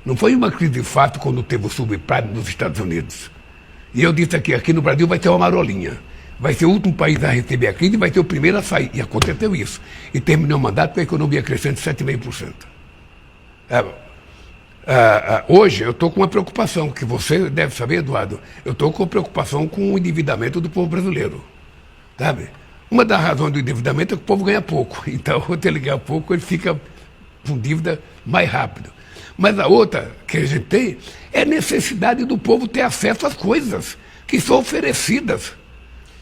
S2: Não foi uma crise de fato quando teve o subprime nos Estados Unidos. E eu disse aqui no Brasil vai ter uma marolinha. Vai ser o último país a receber a crise e vai ser o primeiro a sair. E aconteceu isso. E terminou o mandato com a economia crescendo de 7,5%. Hoje eu estou com uma preocupação, que você deve saber, Eduardo. Eu estou com preocupação com o endividamento do povo brasileiro. Sabe? Uma das razões do endividamento é que o povo ganha pouco. Então, quando ele ganha pouco, ele fica com dívida mais rápido. Mas a outra que a gente tem é a necessidade do povo ter acesso às coisas que são oferecidas.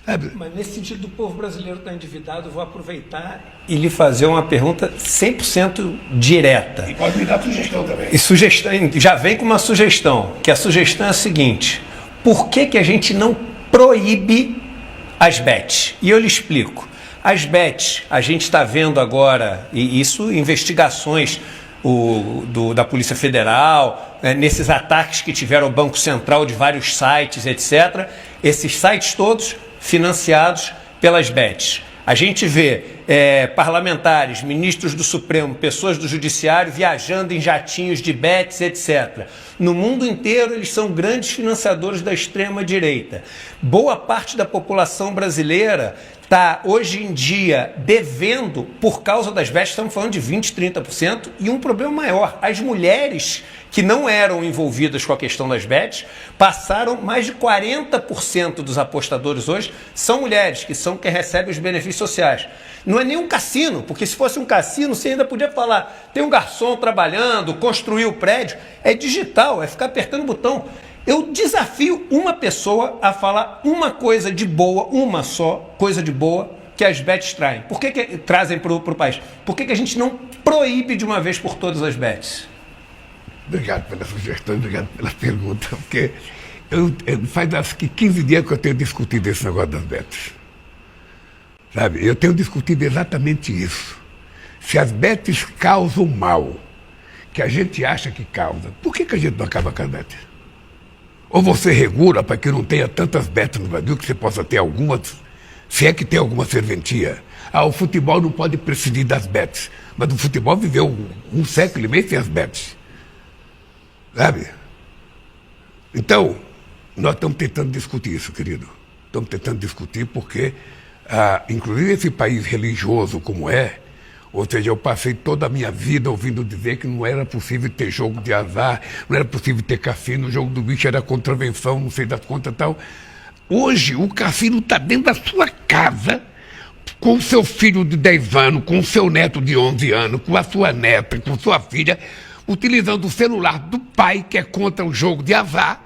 S2: Sabe?
S3: Mas nesse sentido do povo brasileiro estar endividado, eu vou aproveitar e lhe fazer uma pergunta 100% direta.
S2: E pode me dar sugestão também.
S3: E sugestão, já vem com uma sugestão, que a sugestão é a seguinte: por que a gente não proíbe as bets? E eu lhe explico. As bets, a gente está vendo agora, e isso, investigações da Polícia Federal, nesses ataques que tiveram ao Banco Central de vários sites, etc. Esses sites todos financiados pelas bets. A gente vê parlamentares, ministros do Supremo, pessoas do Judiciário viajando em jatinhos de bets, etc. No mundo inteiro, eles são grandes financiadores da extrema-direita. Boa parte da população brasileira está, hoje em dia, devendo por causa das bets, estamos falando de 20%, 30%, e um problema maior, as mulheres que não eram envolvidas com a questão das bets, passaram mais de 40% dos apostadores hoje, são mulheres, que recebem os benefícios sociais. Não é nem um cassino, porque se fosse um cassino, você ainda podia falar, tem um garçom trabalhando, construir o prédio, é digital, é ficar apertando o botão. Eu desafio uma pessoa a falar uma coisa de boa, uma só coisa de boa que as bets traem. Por que trazem para o país? Por que a gente não proíbe de uma vez por todas as bets?
S2: Obrigado pela sugestão, obrigado pela pergunta, porque faz acho que 15 dias que eu tenho discutido esse negócio das bets. Sabe? Eu tenho discutido exatamente isso. Se as bets causam mal, que a gente acha que causa, por que a gente não acaba com as bets? Ou você regula para que não tenha tantas bets no Brasil, que você possa ter algumas, se é que tem alguma serventia. O futebol não pode prescindir das bets, mas o futebol viveu um século e meio sem as bets. Sabe? Então, nós estamos tentando discutir isso, querido. Estamos tentando discutir porque, inclusive esse país religioso como é, ou seja, eu passei toda a minha vida ouvindo dizer que não era possível ter jogo de azar, não era possível ter cassino, o jogo do bicho era contravenção, não sei das contas e tal. Hoje, o cassino está dentro da sua casa, com o seu filho de 10 anos, com o seu neto de 11 anos, com a sua neta, com sua filha, utilizando o celular do pai, que é contra o jogo de azar,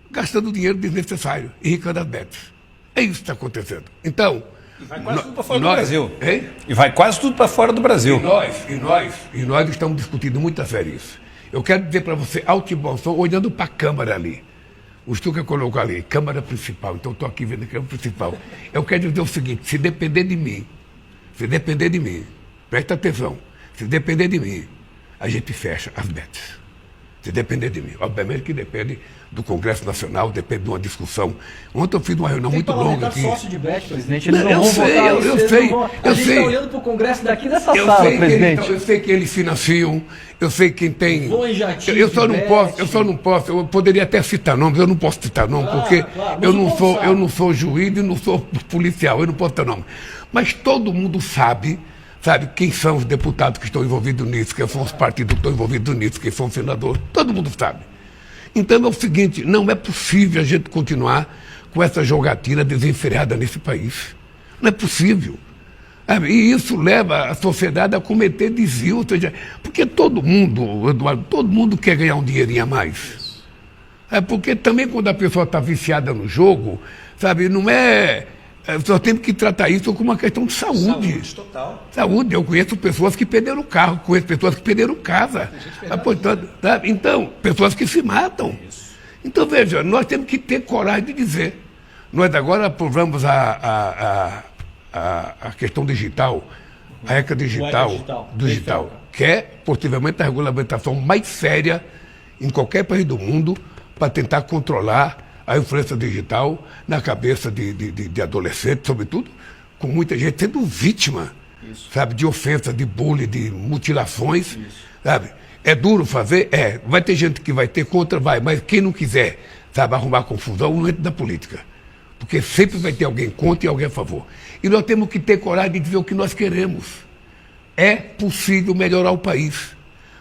S2: gastando dinheiro desnecessário, enricando as bets. É isso que está acontecendo. Então...
S3: E vai quase tudo para fora do Brasil.
S2: Hein?
S3: E vai quase tudo para fora do Brasil.
S2: E nós estamos discutindo muito a sério isso. Eu quero dizer para você, alto e bom som, olhando para a Câmara ali. O Stuka colocou ali, Câmara Principal. Então, estou aqui vendo a Câmara Principal. Eu quero dizer o seguinte, se depender de mim, presta atenção, se depender de mim, a gente fecha as bets. Se depender de mim. Obviamente que depende do Congresso Nacional, depende de uma discussão. Ontem eu fiz uma reunião muito longa aqui.
S1: Sócio de Bet, presidente, eles não
S2: eu
S1: vão
S2: sei,
S1: votar.
S2: eu sei.
S1: A gente está olhando para o Congresso daqui dessa
S2: Eu
S1: sala,
S2: sei
S1: presidente.
S2: eu sei que eles financiam, eu sei quem tem.
S1: Voam em jatinho
S2: Eu só
S1: de
S2: não posso, eu poderia até citar nomes, eu não posso citar nomes, porque
S1: claro,
S2: eu não sou juiz e não sou policial, eu não posso citar nome. Mas todo mundo sabe quem são os deputados que estão envolvidos nisso, quem são os partidos que estão envolvidos nisso, quem são os senadores, todo mundo sabe. Então é o seguinte, não é possível a gente continuar com essa jogatina desenfreada nesse país. Não é possível. E isso leva a sociedade a cometer desvio, ou seja, porque todo mundo, Eduardo, todo mundo quer ganhar um dinheirinho a mais. Porque também quando a pessoa está viciada no jogo, não é... Só temos que tratar isso como uma questão de saúde.
S3: Saúde total.
S2: Saúde. Eu conheço pessoas que perderam carro, conheço pessoas que perderam casa. Então, pessoas que se matam. Isso. Então, veja, nós temos que ter coragem de dizer. Nós agora aprovamos a questão digital, a ECA digital, que é possivelmente a regulamentação mais séria em qualquer país do mundo para tentar controlar a influência digital na cabeça de adolescentes, sobretudo, com muita gente sendo vítima, de ofensa, de bullying, de mutilações, É duro fazer? Vai ter gente que vai ter contra, mas quem não quiser, arrumar confusão, não entra na política. Porque sempre vai ter alguém contra e alguém a favor. E nós temos que ter coragem de dizer o que nós queremos. É possível melhorar o país,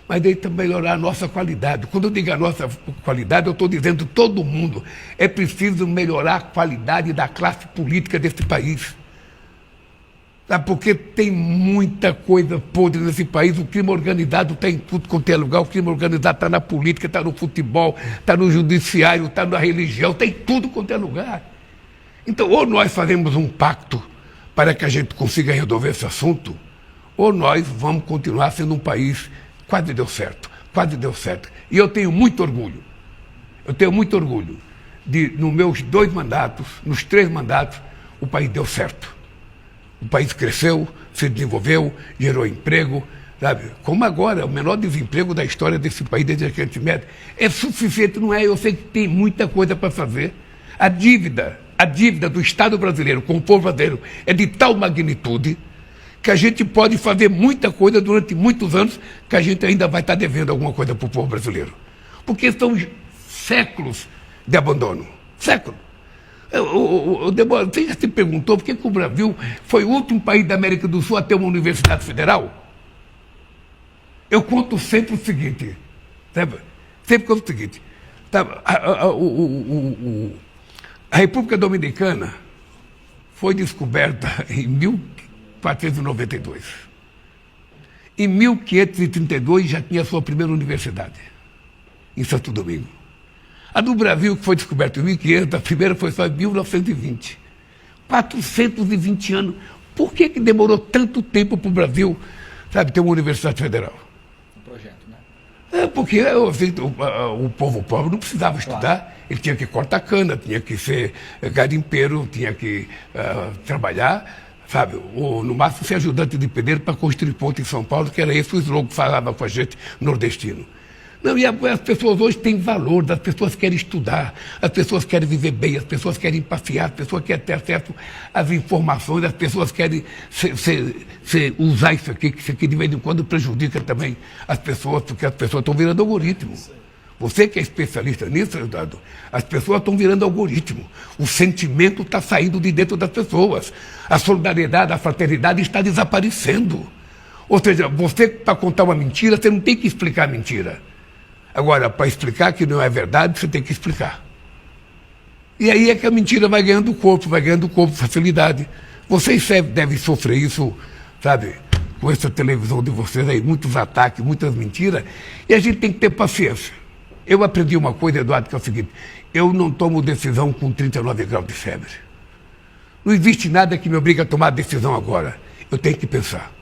S2: mas daí também melhorar a nossa qualidade. Quando eu digo a nossa qualidade, eu estou dizendo todo mundo. É preciso melhorar a qualidade da classe política desse país. Porque tem muita coisa podre nesse país. O crime organizado está em tudo quanto é lugar. O crime organizado está na política, está no futebol, está no judiciário, está na religião, está em tudo quanto é lugar. Então, ou nós fazemos um pacto para que a gente consiga resolver esse assunto, ou nós vamos continuar sendo um país... Quase deu certo. E eu tenho muito orgulho. De, nos meus 2 mandatos, nos 3 mandatos, o país deu certo. O país cresceu, se desenvolveu, gerou emprego, Como agora, o menor desemprego da história desse país desde que a gente mede. É suficiente, não é? Eu sei que tem muita coisa para fazer. A dívida do Estado brasileiro com o povo brasileiro é de tal magnitude que a gente pode fazer muita coisa durante muitos anos que a gente ainda vai estar devendo alguma coisa para o povo brasileiro. Porque são séculos de abandono. Séculos. Você já se perguntou por que o Brasil foi o último país da América do Sul a ter uma universidade federal? Eu conto sempre o seguinte, a República Dominicana foi descoberta em 1492. Em 1532 já tinha a sua primeira universidade, em Santo Domingo. A do Brasil, que foi descoberta em 1500, a primeira foi só em 1920. 420 anos. Por que demorou tanto tempo para o Brasil, ter uma universidade federal?
S1: Um projeto, né?
S2: Porque o povo pobre não precisava estudar, ele tinha que cortar cana, tinha que ser garimpeiro, tinha que trabalhar, ou no máximo ser ajudante de pedreiro para construir ponte em São Paulo, que era esse o slogan que falava com a gente nordestino. Não, e as pessoas hoje têm valor, as pessoas querem estudar, as pessoas querem viver bem, as pessoas querem passear, as pessoas querem ter acesso às informações, as pessoas querem usar isso aqui, que isso aqui de vez em quando prejudica também as pessoas, porque as pessoas estão virando algoritmo. Você que é especialista nisso, Eduardo, as pessoas estão virando algoritmo. O sentimento está saindo de dentro das pessoas. A solidariedade, a fraternidade está desaparecendo. Ou seja, você, para contar uma mentira, você não tem que explicar a mentira. Agora, para explicar que não é verdade, você tem que explicar. E aí é que a mentira vai ganhando corpo, facilidade. Vocês devem sofrer isso, com essa televisão de vocês aí, muitos ataques, muitas mentiras, e a gente tem que ter paciência. Eu aprendi uma coisa, Eduardo, que é o seguinte: eu não tomo decisão com 39 graus de febre. Não existe nada que me obrigue a tomar decisão agora. Eu tenho que pensar.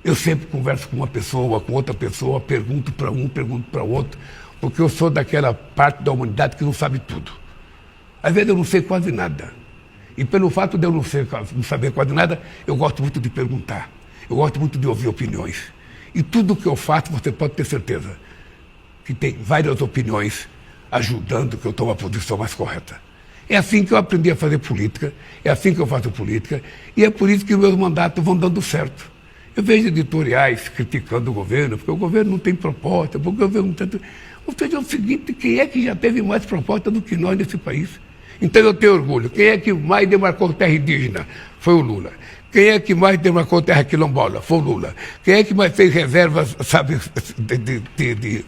S2: Eu sempre converso com uma pessoa, com outra pessoa, pergunto para um, pergunto para outro, porque eu sou daquela parte da humanidade que não sabe tudo. Às vezes eu não sei quase nada. E pelo fato de eu não saber quase nada, eu gosto muito de perguntar. Eu gosto muito de ouvir opiniões. E tudo que eu faço, você pode ter certeza, que tem várias opiniões ajudando que eu tome a posição mais correta. É assim que eu aprendi a fazer política, é assim que eu faço política, e é por isso que meus mandatos vão dando certo. Eu vejo editoriais criticando o governo, porque o governo não tem proposta, porque o governo não tem... Ou seja, é o seguinte, quem é que já teve mais proposta do que nós nesse país? Então eu tenho orgulho. Quem é que mais demarcou terra indígena? Foi o Lula. Quem é que mais demarcou terra quilombola? Foi o Lula. Quem é que mais fez reservas, sabe, de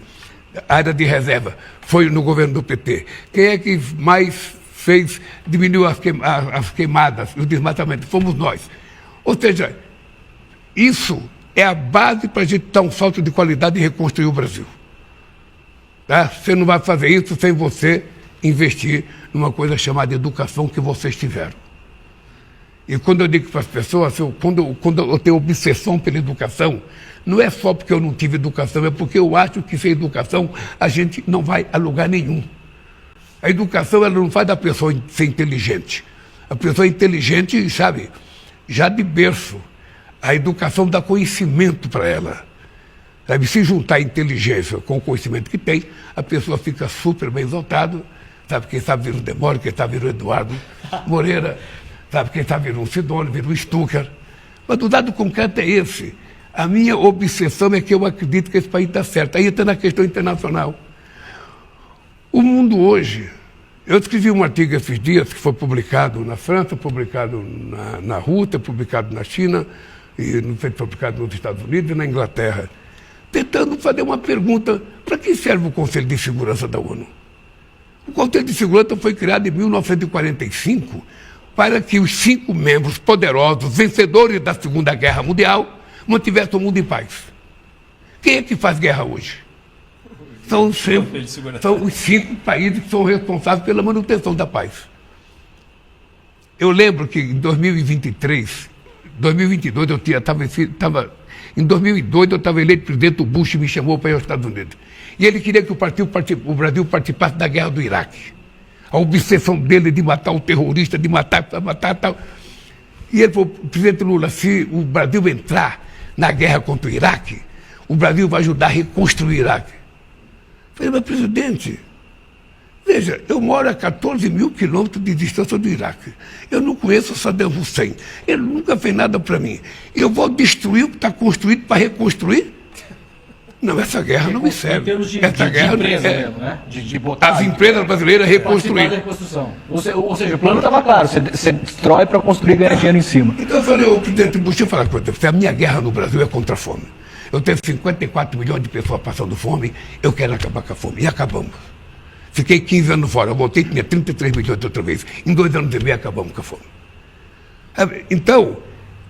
S2: área de reserva? Foi no governo do PT. Quem é que mais diminuiu as queimadas, o desmatamento? Fomos nós. Ou seja, isso é a base para a gente dar um salto de qualidade e reconstruir o Brasil. Tá? Você não vai fazer isso sem você investir numa coisa chamada educação que vocês tiveram. E quando eu digo para as pessoas, quando eu tenho obsessão pela educação, não é só porque eu não tive educação, é porque eu acho que sem educação a gente não vai a lugar nenhum. A educação, ela não faz da pessoa ser inteligente. A pessoa é inteligente, sabe, já de berço. A educação dá conhecimento para ela. Sabe, se juntar a inteligência com o conhecimento que tem, a pessoa fica super bem dotada. Sabe, quem sabe vira um Demório, quem sabe vira um Eduardo Moreira, sabe, quem sabe vira um Sidônio, vira um Stucker. Mas o dado concreto é esse. A minha obsessão é que eu acredito que esse país está certo. Aí entra na questão internacional. O mundo hoje... Eu escrevi um artigo esses dias que foi publicado na França, publicado na Rússia, publicado na China, e foi publicado nos Estados Unidos e na Inglaterra, tentando fazer uma pergunta: para que serve o Conselho de Segurança da ONU? O Conselho de Segurança foi criado em 1945 para que os 5 membros poderosos, vencedores da Segunda Guerra Mundial, mantivessem o mundo em paz. Quem é que faz guerra hoje? São os 5 países que são responsáveis pela manutenção da paz. Eu lembro que em 2022 em 2002 eu estava eleito presidente, o Bush me chamou para ir aos Estados Unidos. E ele queria que o Brasil participasse da guerra do Iraque. A obsessão dele de matar o terrorista, de matar tal. E ele falou: presidente Lula, se o Brasil entrar na guerra contra o Iraque, o Brasil vai ajudar a reconstruir o Iraque. Eu falei: mas presidente, veja, eu moro a 14 mil quilômetros de distância do Iraque. Eu não conheço o Saddam Hussein. Ele nunca fez nada para mim. Eu vou destruir o que está construído para reconstruir? Não, essa guerra não me serve. Essa guerra
S1: empresa
S2: é,
S1: mesmo, né? De botar
S2: as empresas brasileiras reconstruir.
S1: Ou seja, o plano estava claro, você destrói para construir e ganhar dinheiro em cima.
S2: Então eu falei: ô presidente, deixa eu falar uma coisa. Se a minha guerra no Brasil é contra a fome, eu tenho 54 milhões de pessoas passando fome, eu quero acabar com a fome. E acabamos. Fiquei 15 anos fora, eu voltei, tinha 33 milhões de outra vez. Em 2 anos e meio acabamos com a fome. Então,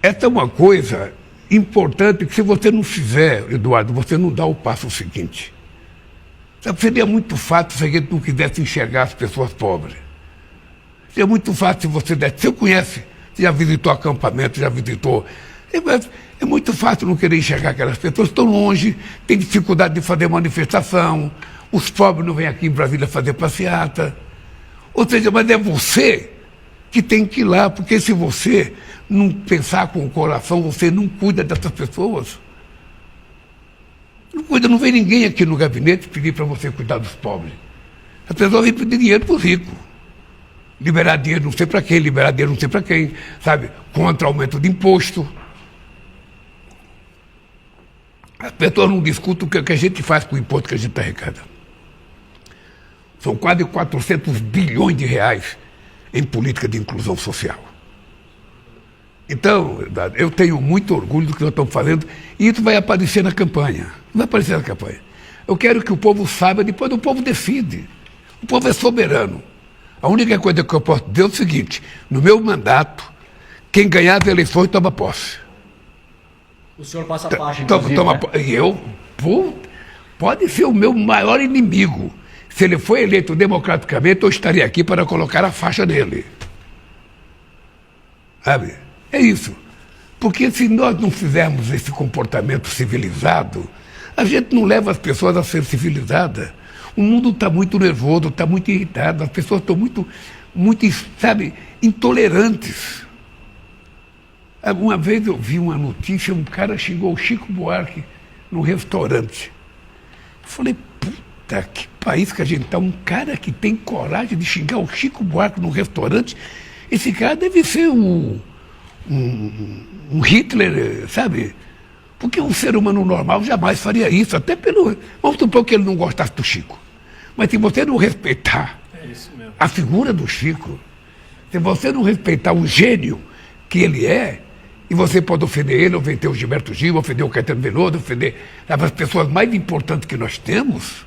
S2: essa é uma coisa importante que, se você não fizer, Eduardo, você não dá o passo seguinte. Sabe, seria muito fácil se a gente não quisesse enxergar as pessoas pobres. Seria muito fácil se você desse. Você conhece, você já visitou acampamento, já visitou. É muito fácil não querer enxergar aquelas pessoas, estão longe, têm dificuldade de fazer manifestação, os pobres não vêm aqui em Brasília fazer passeata. Ou seja, mas é você que tem que ir lá, porque se você não pensar com o coração, você não cuida dessas pessoas. Não cuida, não vem ninguém aqui no gabinete pedir para você cuidar dos pobres. As pessoas vêm pedir dinheiro para os ricos. Liberar dinheiro não sei para quem, liberar dinheiro não sei para quem, sabe? Contra aumento de imposto. As pessoas não discutem o que a gente faz com o imposto que a gente arrecada. São quase 400 bilhões de reais em política de inclusão social. Então, eu tenho muito orgulho do que nós estamos fazendo, e isso vai aparecer na campanha. Vai aparecer na campanha. Eu quero que o povo saiba, depois o povo decide. O povo é soberano. A única coisa que eu posso dizer é o seguinte: no meu mandato, quem ganhar as eleições toma posse.
S1: O senhor passa a faixa, inclusive,
S2: né?
S1: E
S2: eu, pode ser o meu maior inimigo. Se ele for eleito democraticamente, eu estaria aqui para colocar a faixa nele. Sabe? É isso. Porque se nós não fizermos esse comportamento civilizado, a gente não leva as pessoas a ser civilizadas. O mundo está muito nervoso, está muito irritado, as pessoas estão muito, sabe, intolerantes. Alguma vez eu vi uma notícia, um cara xingou o Chico Buarque num restaurante. Eu falei: puta, que país que a gente tá. Um cara que tem coragem de xingar o Chico Buarque num restaurante, esse cara deve ser um Hitler, sabe? Porque um ser humano normal jamais faria isso, até pelo... Vamos supor que ele não gostasse do Chico. Mas se você não respeitar a figura do Chico, se você não respeitar o gênio que ele é, e você pode ofender ele, ofender o Gilberto Gil, ofender o Caetano Veloso, ofender as pessoas mais importantes que nós temos.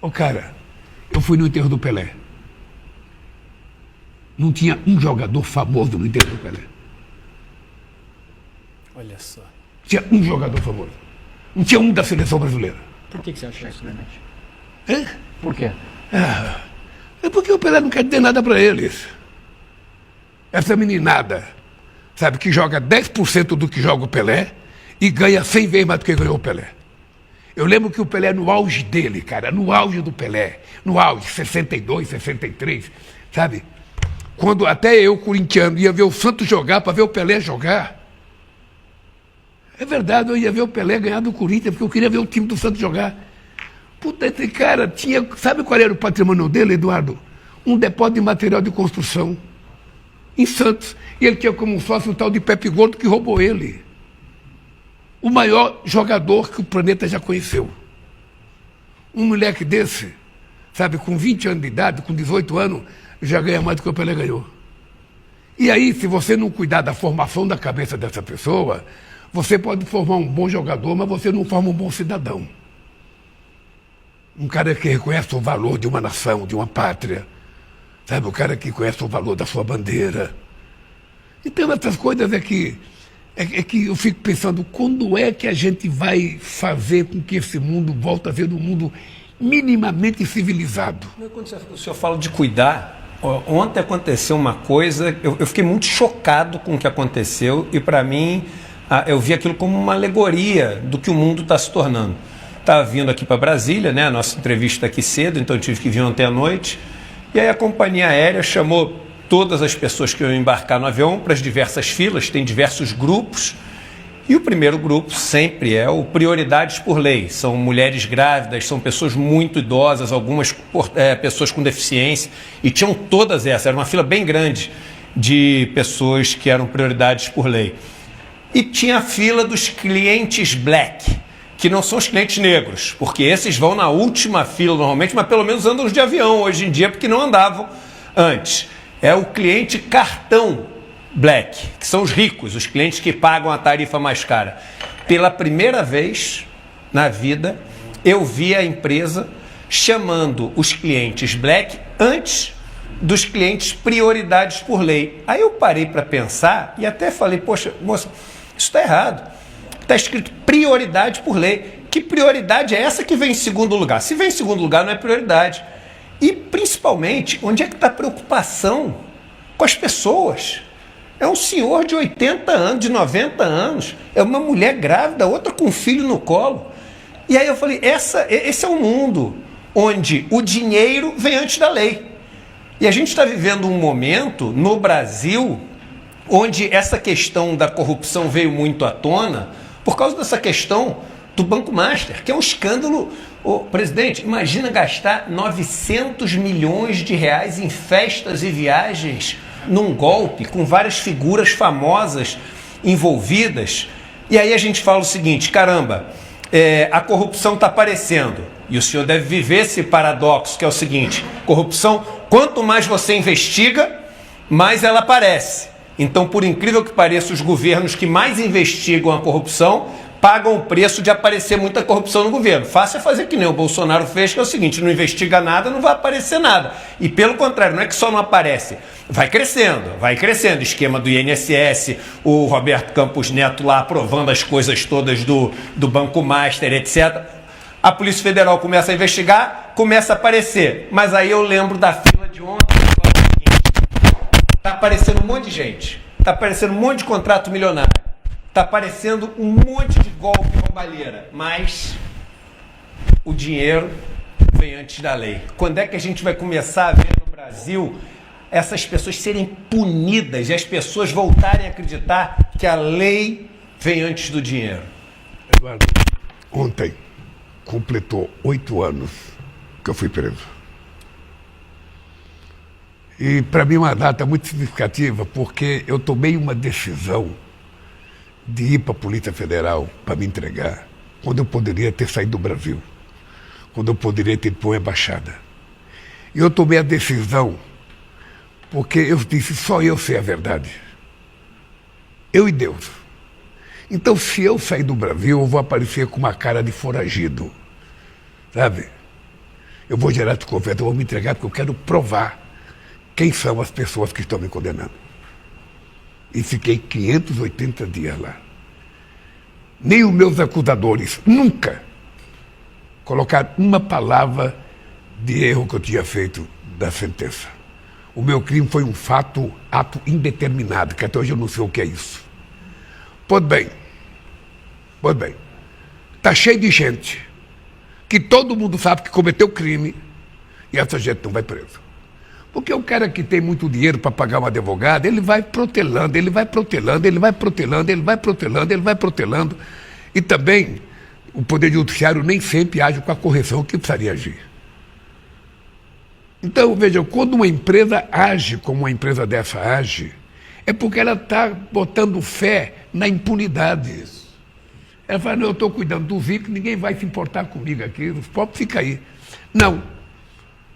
S2: Ô cara, eu fui no enterro do Pelé. Não tinha um jogador famoso no enterro do Pelé.
S3: Olha só.
S2: Tinha um jogador famoso. Não tinha um da seleção brasileira.
S1: Por que você acha isso, Clemente?
S2: É?
S1: Por quê?
S2: É porque o Pelé não quer dizer nada para eles. Essa meninada, sabe, que joga 10% do que joga o Pelé e ganha 100 vezes mais do que ganhou o Pelé. Eu lembro que o Pelé, no auge dele, cara, no auge do Pelé, no auge, 62, 63, sabe? Quando até eu, corintiano, ia ver o Santos jogar para ver o Pelé jogar. É verdade, eu ia ver o Pelé ganhar do Corinthians, porque eu queria ver o time do Santos jogar. Puta, esse cara tinha... Sabe qual era o patrimônio dele, Eduardo? Um depósito de material de construção em Santos. E ele tinha como sócio o tal de Pepe Gordo, que roubou ele. O maior jogador que o planeta já conheceu. Um moleque desse, sabe, com 20 anos de idade, com 18 anos, já ganha mais do que o Pelé ganhou. E aí, se você não cuidar da formação da cabeça dessa pessoa, você pode formar um bom jogador, mas você não forma um bom cidadão. Um cara que reconhece o valor de uma nação, de uma pátria. Sabe, o cara que conhece o valor da sua bandeira. Então, essas coisas é que eu fico pensando, quando é que a gente vai fazer com que esse mundo volte a ser um mundo minimamente civilizado?
S3: Quando o senhor fala de cuidar, ontem aconteceu uma coisa, eu fiquei muito chocado com o que aconteceu e, para mim, eu vi aquilo como uma alegoria do que o mundo está se tornando. Estava vindo aqui para Brasília, né? A nossa entrevista aqui cedo, então eu tive que vir ontem à noite. E aí a companhia aérea chamou todas as pessoas que iam embarcar no avião para as diversas filas, tem diversos grupos. E o primeiro grupo sempre é o prioridades por lei. São mulheres grávidas, são pessoas muito idosas, algumas pessoas com deficiência. E tinham todas essas, era uma fila bem grande de pessoas que eram prioridades por lei. E tinha a fila dos clientes black, que não são os clientes negros, porque esses vão na última fila normalmente, mas pelo menos andam de avião hoje em dia, porque não andavam antes. É o cliente cartão black, que são os ricos, os clientes que pagam a tarifa mais cara. Pela primeira vez na vida, eu vi a empresa chamando os clientes black antes dos clientes prioridades por lei. Aí eu parei para pensar e até falei, poxa, moça, isso está errado. Está escrito prioridade por lei. Que prioridade é essa que vem em segundo lugar? Se vem em segundo lugar, não é prioridade. E, principalmente, onde é que está a preocupação com as pessoas? É um senhor de 80 anos, de 90 anos, é uma mulher grávida, outra com um filho no colo. E aí eu falei, esse é um mundo onde o dinheiro vem antes da lei. E a gente está vivendo um momento no Brasil onde essa questão da corrupção veio muito à tona por causa dessa questão do Banco Master, que é um escândalo. Presidente, imagina gastar 900 milhões de reais em festas e viagens num golpe, com várias figuras famosas envolvidas. E aí a gente fala o seguinte, caramba, a corrupção está aparecendo. E o senhor deve viver esse paradoxo, que é o seguinte, corrupção, quanto mais você investiga, mais ela aparece. Então, por incrível que pareça, os governos que mais investigam a corrupção pagam o preço de aparecer muita corrupção no governo. Fácil é fazer que nem o Bolsonaro fez, que é o seguinte, não investiga nada, não vai aparecer nada. E pelo contrário, não é que só não aparece, vai crescendo. Esquema do INSS, o Roberto Campos Neto lá aprovando as coisas todas do Banco Master, etc. A Polícia Federal começa a investigar, começa a aparecer. Mas aí eu lembro da fila de ontem, está aparecendo um monte de gente, está aparecendo um monte de contrato milionário, está aparecendo um monte de golpe e roubalheira, mas o dinheiro vem antes da lei. Quando é que a gente vai começar a ver no Brasil essas pessoas serem punidas e as pessoas voltarem a acreditar que a lei vem antes do dinheiro?
S2: Eduardo, ontem, completou 8 anos que eu fui preso. E para mim é uma data muito significativa, porque eu tomei uma decisão de ir para a Polícia Federal para me entregar, quando eu poderia ter saído do Brasil, quando eu poderia ter ido para uma embaixada. E eu tomei a decisão porque eu disse, só eu sei a verdade. Eu e Deus. Então, se eu sair do Brasil, eu vou aparecer com uma cara de foragido. Sabe? Eu vou gerar desconfiança, eu vou me entregar porque eu quero provar quem são as pessoas que estão me condenando. E fiquei 580 dias lá. Nem os meus acusadores nunca colocaram uma palavra de erro que eu tinha feito da sentença. O meu crime foi um ato indeterminado, que até hoje eu não sei o que é isso. Pois bem, está cheio de gente que todo mundo sabe que cometeu crime e essa gente não vai preso. Porque o cara que tem muito dinheiro para pagar um advogado, ele vai protelando. E também o Poder Judiciário nem sempre age com a correção que precisaria agir. Então, vejam, quando uma empresa age como uma empresa dessa age, é porque ela está botando fé na impunidade. Ela fala, não, eu estou cuidando dos ricos, ninguém vai se importar comigo aqui, os pobres ficam aí. Não.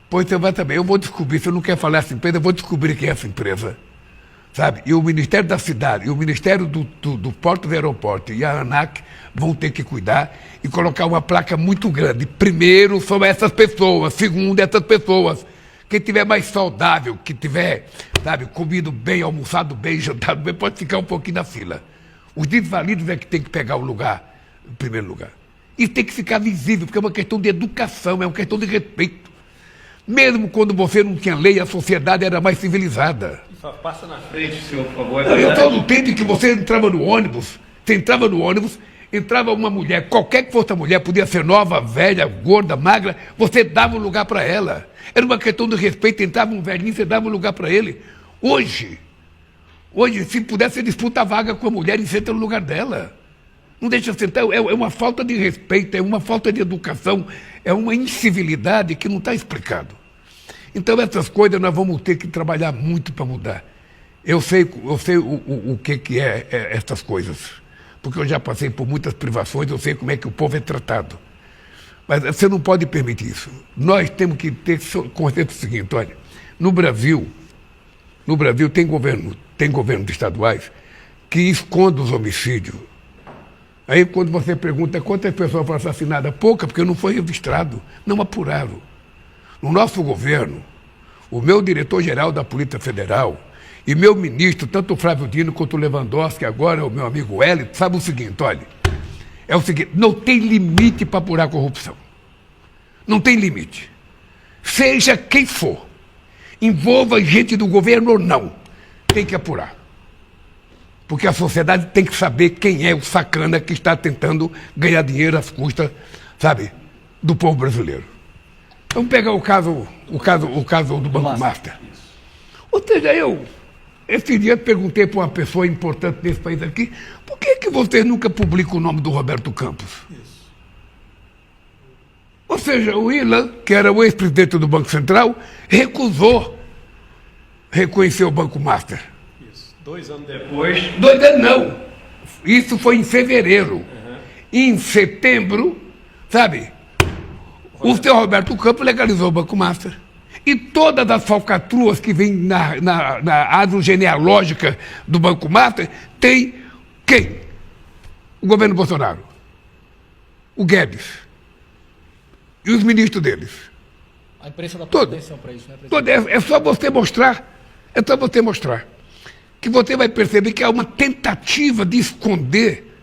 S2: Pois você vai saber, eu vou descobrir, se eu não quer falar essa empresa, eu vou descobrir quem é essa empresa. Sabe? E o Ministério da Cidade, e o Ministério do Porto e Aeroporto e a ANAC vão ter que cuidar e colocar uma placa muito grande. Primeiro, são essas pessoas. Segundo, essas pessoas. Quem tiver mais saudável, que tiver, sabe, comido bem, almoçado bem, jantado bem, pode ficar um pouquinho na fila. Os desvalidos é que tem que pegar o lugar, em primeiro lugar. E tem que ficar visível, porque é uma questão de educação, é uma questão de respeito. Mesmo quando você não tinha lei, a sociedade era mais civilizada.
S3: Só passa na frente, senhor, por favor.
S2: Eu estou no tempo em que você entrava no ônibus, entrava uma mulher, qualquer que fosse a mulher, podia ser nova, velha, gorda, magra, você dava um lugar para ela. Era uma questão de respeito, entrava um velhinho, você dava um lugar para ele. Hoje, se pudesse, você disputa a vaga com a mulher e senta no lugar dela. Não deixa sentar, é uma falta de respeito, é uma falta de educação, é uma incivilidade que não está explicado. Então essas coisas nós vamos ter que trabalhar muito para mudar. Eu sei o que é essas coisas, porque eu já passei por muitas privações, eu sei como é que o povo é tratado. Mas você não pode permitir isso. Nós temos que ter consciência do seguinte, olha, no Brasil tem governos estaduais que escondem os homicídios. Aí quando você pergunta quantas pessoas foram assassinadas, pouca, porque não foi registrado, não apuraram. No nosso governo, o meu diretor-geral da Polícia Federal e meu ministro, tanto o Flávio Dino quanto o Lewandowski, agora o meu amigo Hélio, sabe o seguinte, olha, é o seguinte, não tem limite para apurar corrupção. Não tem limite. Seja quem for, envolva gente do governo ou não, tem que apurar. Porque a sociedade tem que saber quem é o sacana que está tentando ganhar dinheiro às custas, sabe, do povo brasileiro. Vamos pegar o caso do Banco Master. Ou seja, esse dia perguntei para uma pessoa importante desse país aqui, por que vocês nunca publicam o nome do Roberto Campos? Isso. Ou seja, o Ilan, que era o ex-presidente do Banco Central, recusou reconhecer o Banco Master.
S3: Isso. 2 anos depois...
S2: 2 anos não. Isso foi em fevereiro. Uhum. Em setembro, sabe, o senhor Roberto Campos legalizou o Banco Master. E todas as falcatruas que vêm na árvore genealógica do Banco Master tem quem? O governo Bolsonaro, o Guedes e os ministros deles.
S1: A imprensa dá toda atenção para isso, né,
S2: presidente? É só você mostrar, que você vai perceber que há uma tentativa de esconder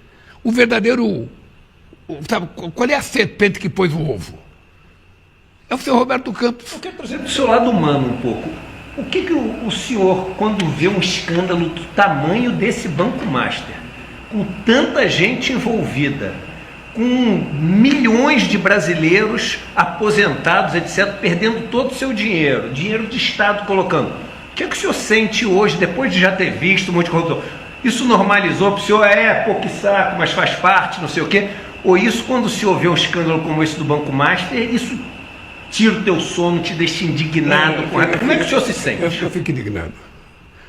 S2: o verdadeiro... Sabe, qual é a serpente que pôs o ovo? É o senhor Roberto Campos.
S3: Eu quero trazer do seu lado humano um pouco. O que o senhor, quando vê um escândalo do tamanho desse Banco Master, com tanta gente envolvida, com milhões de brasileiros aposentados, etc., perdendo todo o seu dinheiro de Estado colocando, o que o senhor sente hoje, depois de já ter visto um monte de corrupção? Isso normalizou para o senhor? Pô, que saco, mas faz parte, não sei o quê. Ou isso, quando se houver um escândalo como esse do Banco Master, isso tira o teu sono, te deixa indignado? Como é que o senhor se sente?
S2: Eu fico indignado.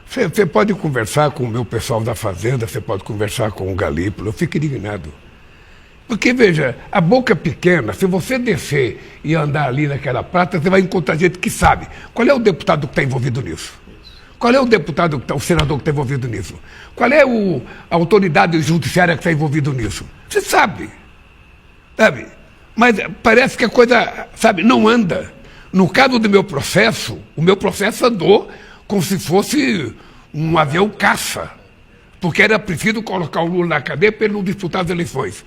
S2: Você pode conversar com o meu pessoal da Fazenda, você pode conversar com o Galípolo, eu fico indignado. Porque, veja, a boca pequena, se você descer e andar ali naquela prata, você vai encontrar gente que sabe. Qual é o deputado que está envolvido nisso? Qual é o deputado, o senador que está envolvido nisso? Qual é a autoridade judiciária que está envolvido nisso? Você sabe. Mas parece que a coisa, não anda. No caso do meu processo, o meu processo andou como se fosse um avião caça. Porque era preciso colocar o Lula na cadeia para ele não disputar as eleições.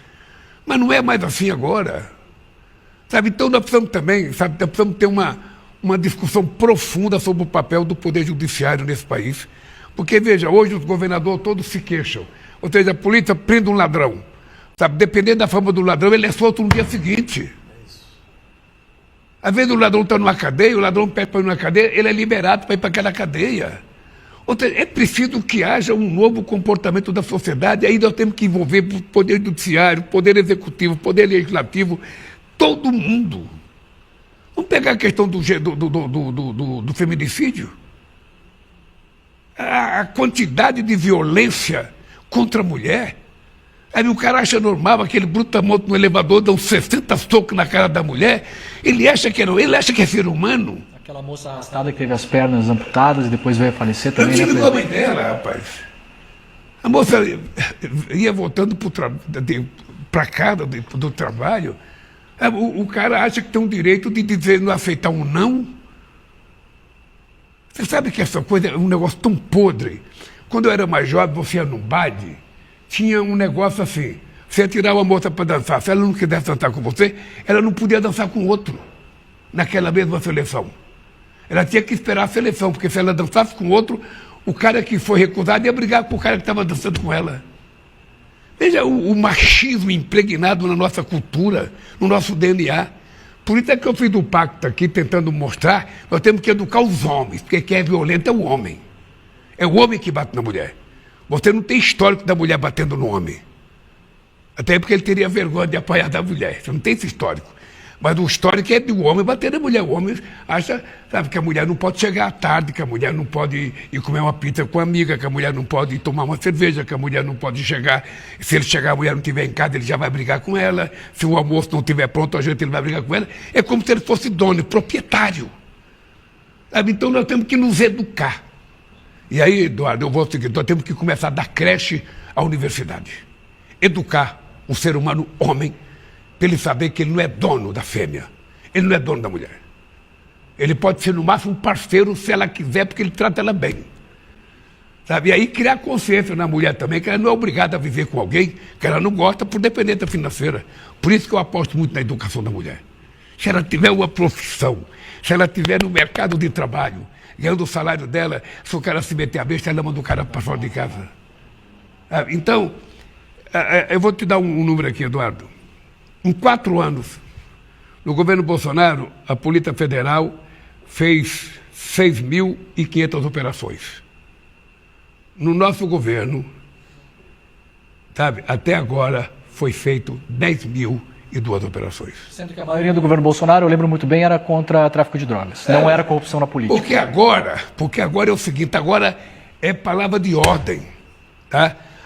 S2: Mas não é mais assim agora. Então nós precisamos também, nós precisamos ter uma discussão profunda sobre o papel do Poder Judiciário nesse país. Porque, veja, hoje os governadores todos se queixam. Ou seja, a polícia prende um ladrão. Dependendo da fama do ladrão, ele é solto no dia seguinte. Às vezes o ladrão está numa cadeia, o ladrão pede para ir numa cadeia, ele é liberado para ir para aquela cadeia. Ou seja, é preciso que haja um novo comportamento da sociedade. Aí nós temos que envolver o Poder Judiciário, o Poder Executivo, o Poder Legislativo, todo mundo. Vamos pegar a questão do feminicídio. A quantidade de violência contra a mulher. Aí o cara acha normal, aquele brutamonte no elevador, dá uns 60 socos na cara da mulher, ele acha que é ser humano.
S1: Aquela moça arrastada que teve as pernas amputadas e depois veio a falecer também,
S2: Eu digo o nome dela, rapaz. A moça ia voltando para casa do trabalho, o cara acha que tem o direito de dizer, não aceitar um não. Você sabe que essa coisa é um negócio tão podre. Quando eu era mais jovem, você ia num baile, tinha um negócio assim, você ia tirar uma moça para dançar, se ela não quisesse dançar com você, ela não podia dançar com outro, naquela mesma seleção. Ela tinha que esperar a seleção, porque se ela dançasse com outro, o cara que foi recusado ia brigar com o cara que estava dançando com ela. Veja o machismo impregnado na nossa cultura, no nosso DNA. Por isso é que eu fiz o pacto aqui, tentando mostrar, nós temos que educar os homens, porque quem é violento é o homem. É o homem que bate na mulher. Você não tem histórico da mulher batendo no homem. Até porque ele teria vergonha de apanhar da mulher. Você não tem esse histórico. Mas o histórico é do homem bater na mulher. O homem acha, que a mulher não pode chegar à tarde, que a mulher não pode ir comer uma pizza com a amiga, que a mulher não pode ir tomar uma cerveja, que a mulher não pode chegar. Se ele chegar, a mulher não estiver em casa, ele já vai brigar com ela. Se o almoço não estiver pronto, a gente ele vai brigar com ela. É como se ele fosse dono, proprietário. Então nós temos que nos educar. E aí, Eduardo, eu vou seguir, nós temos que começar da creche à universidade. Educar o ser humano homem, para ele saber que ele não é dono da fêmea, ele não é dono da mulher. Ele pode ser, no máximo, um parceiro, se ela quiser, porque ele trata ela bem. E aí criar consciência na mulher também, que ela não é obrigada a viver com alguém que ela não gosta por dependência financeira. Por isso que eu aposto muito na educação da mulher. Se ela tiver uma profissão, se ela tiver no mercado de trabalho, ganhando o salário dela, se o cara se meter a besta, ela manda o cara para fora de casa. Então, eu vou te dar um número aqui, Eduardo. Em 4 anos, no governo Bolsonaro, a Polícia Federal fez 6.500 operações. No nosso governo, até agora, foi feito 10.002 operações.
S1: Sendo que a maioria do governo Bolsonaro, eu lembro muito bem, era contra tráfico de drogas. Não era corrupção na política.
S2: Porque agora é o seguinte, agora é palavra de ordem.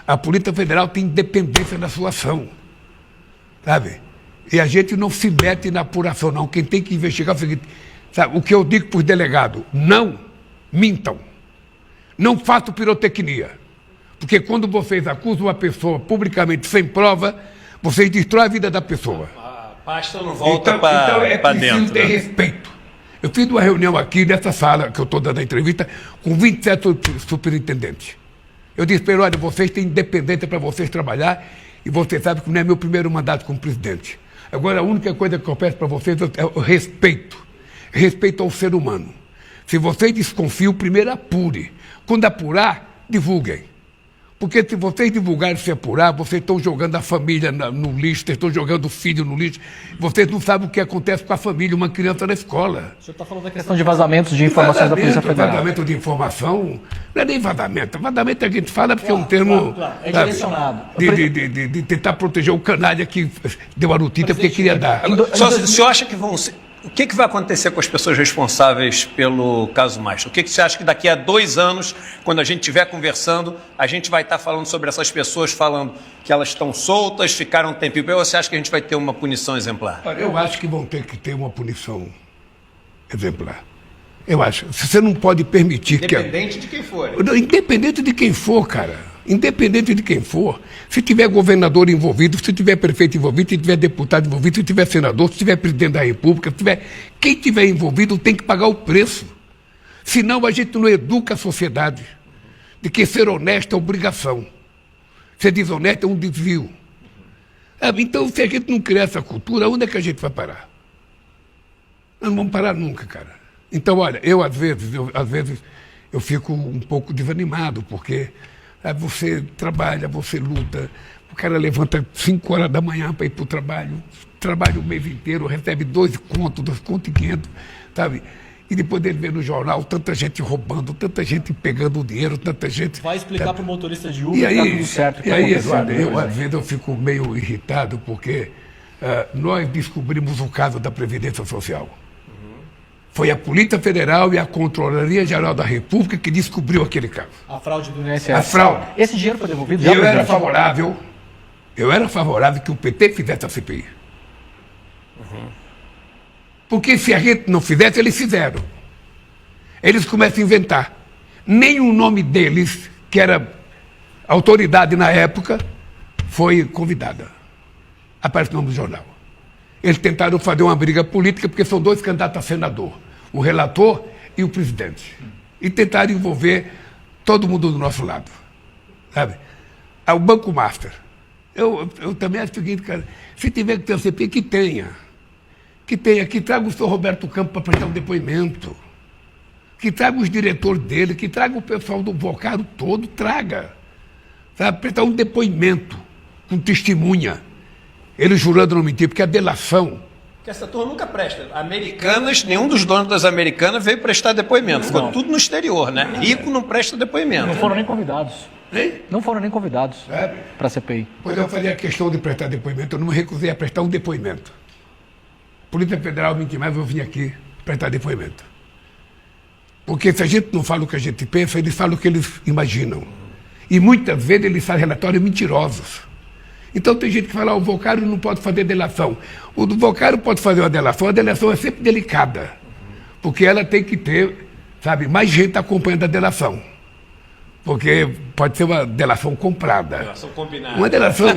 S2: A Polícia Federal tem independência na sua ação. E a gente não se mete na apuração, não. Quem tem que investigar é o seguinte, o que eu digo para os delegados, não mintam. Não façam pirotecnia. Porque quando vocês acusam uma pessoa publicamente sem prova, vocês destroem a vida da pessoa.
S3: A pasta não volta
S2: para
S3: dentro.
S2: Então é preciso ter respeito. Eu fiz uma reunião aqui nessa sala que eu estou dando a entrevista com 27 superintendentes. Eu disse para eles, olha, vocês têm independência para vocês trabalhar e vocês sabem que não é meu primeiro mandato como presidente. Agora, a única coisa que eu peço para vocês é o respeito. Respeito ao ser humano. Se vocês desconfiam, primeiro apure. Quando apurar, divulguem. Porque se vocês divulgarem e se apurar, vocês estão jogando a família no lixo, vocês estão jogando o filho no lixo, vocês não sabem o que acontece com a família, uma criança na escola.
S1: O senhor está falando da questão de vazamentos de informações da Polícia Federal.
S2: Vazamento de informação, não é nem vazamento. Vazamento a gente fala porque é um termo...
S1: Claro. É direcionado.
S2: De tentar proteger o canalha que deu a notícia porque queria dar.
S3: O senhor acha que vão ser... O que vai acontecer com as pessoas responsáveis pelo caso Maistra? O que você acha que daqui a 2 anos, quando a gente estiver conversando, a gente vai estar falando sobre essas pessoas, falando que elas estão soltas, ficaram um tempinho, ou você acha que a gente vai ter uma punição exemplar?
S2: Olha, eu acho que vão ter que ter uma punição exemplar. Eu acho. Você não pode permitir
S3: Independente de quem for.
S2: Independente de quem for, cara. Independente de quem for. Se tiver governador envolvido, se tiver prefeito envolvido, se tiver deputado envolvido, se tiver senador, se tiver presidente da República, quem tiver envolvido tem que pagar o preço. Senão a gente não educa a sociedade de que ser honesto é obrigação. Ser desonesto é um desvio. Então, se a gente não criar essa cultura, onde é que a gente vai parar? Nós não vamos parar nunca, cara. Então, olha, às vezes eu fico um pouco desanimado, porque você trabalha, você luta, o cara levanta 5 horas da manhã para ir para o trabalho, trabalha o mês inteiro, recebe 2 contos e 500, sabe? E depois ele vê no jornal tanta gente roubando, tanta gente pegando o dinheiro, tanta gente...
S1: Vai explicar para o motorista de Uber
S2: que
S1: está tudo certo.
S2: E aí, Eduardo, às vezes eu fico meio irritado, porque nós descobrimos o caso da Previdência Social. Foi a Polícia Federal e a Controladoria Geral da República que descobriu aquele caso.
S1: A fraude do INSS.
S2: A fraude.
S1: Esse dinheiro foi devolvido?
S2: Eu era favorável que o PT fizesse a CPI. Porque se a gente não fizesse, eles fizeram. Eles começam a inventar. Nem o nome deles, que era autoridade na época, foi convidada. Aparece o nome do jornal. Eles tentaram fazer uma briga política, porque são 2 candidatos a senador, o relator e o presidente. E tentaram envolver todo mundo do nosso lado. Sabe? O Banco Master. Eu também acho o seguinte, cara, se tiver que ter o CPI, que tenha. Que traga o senhor Roberto Campos para prestar um depoimento. Que traga os diretores dele, que traga o pessoal do Vocaro todo, traga. Sabe? Prestar um depoimento com testemunha. Ele jurando não mentir, porque a delação...
S3: Porque essa turma nunca presta. Americanas, nenhum dos donos das Americanas veio prestar depoimento. Ficou tudo no exterior, né? Rico não presta depoimento.
S1: Não foram nem convidados.
S2: Hein?
S1: Não foram nem convidados para a CPI.
S2: Pois eu fazia questão de prestar depoimento, eu não me recusei a prestar um depoimento. Polícia Federal me intimava, eu vim aqui prestar depoimento. Porque se a gente não fala o que a gente pensa, eles falam o que eles imaginam. E muitas vezes eles fazem relatórios mentirosos. Então tem gente que fala, o Vocaro não pode fazer delação. O do Vocaro pode fazer uma delação, a delação é sempre delicada. Porque ela tem que ter, sabe, mais gente acompanhando a delação. Porque pode ser uma delação comprada.
S3: Delação combinada.
S2: Uma delação...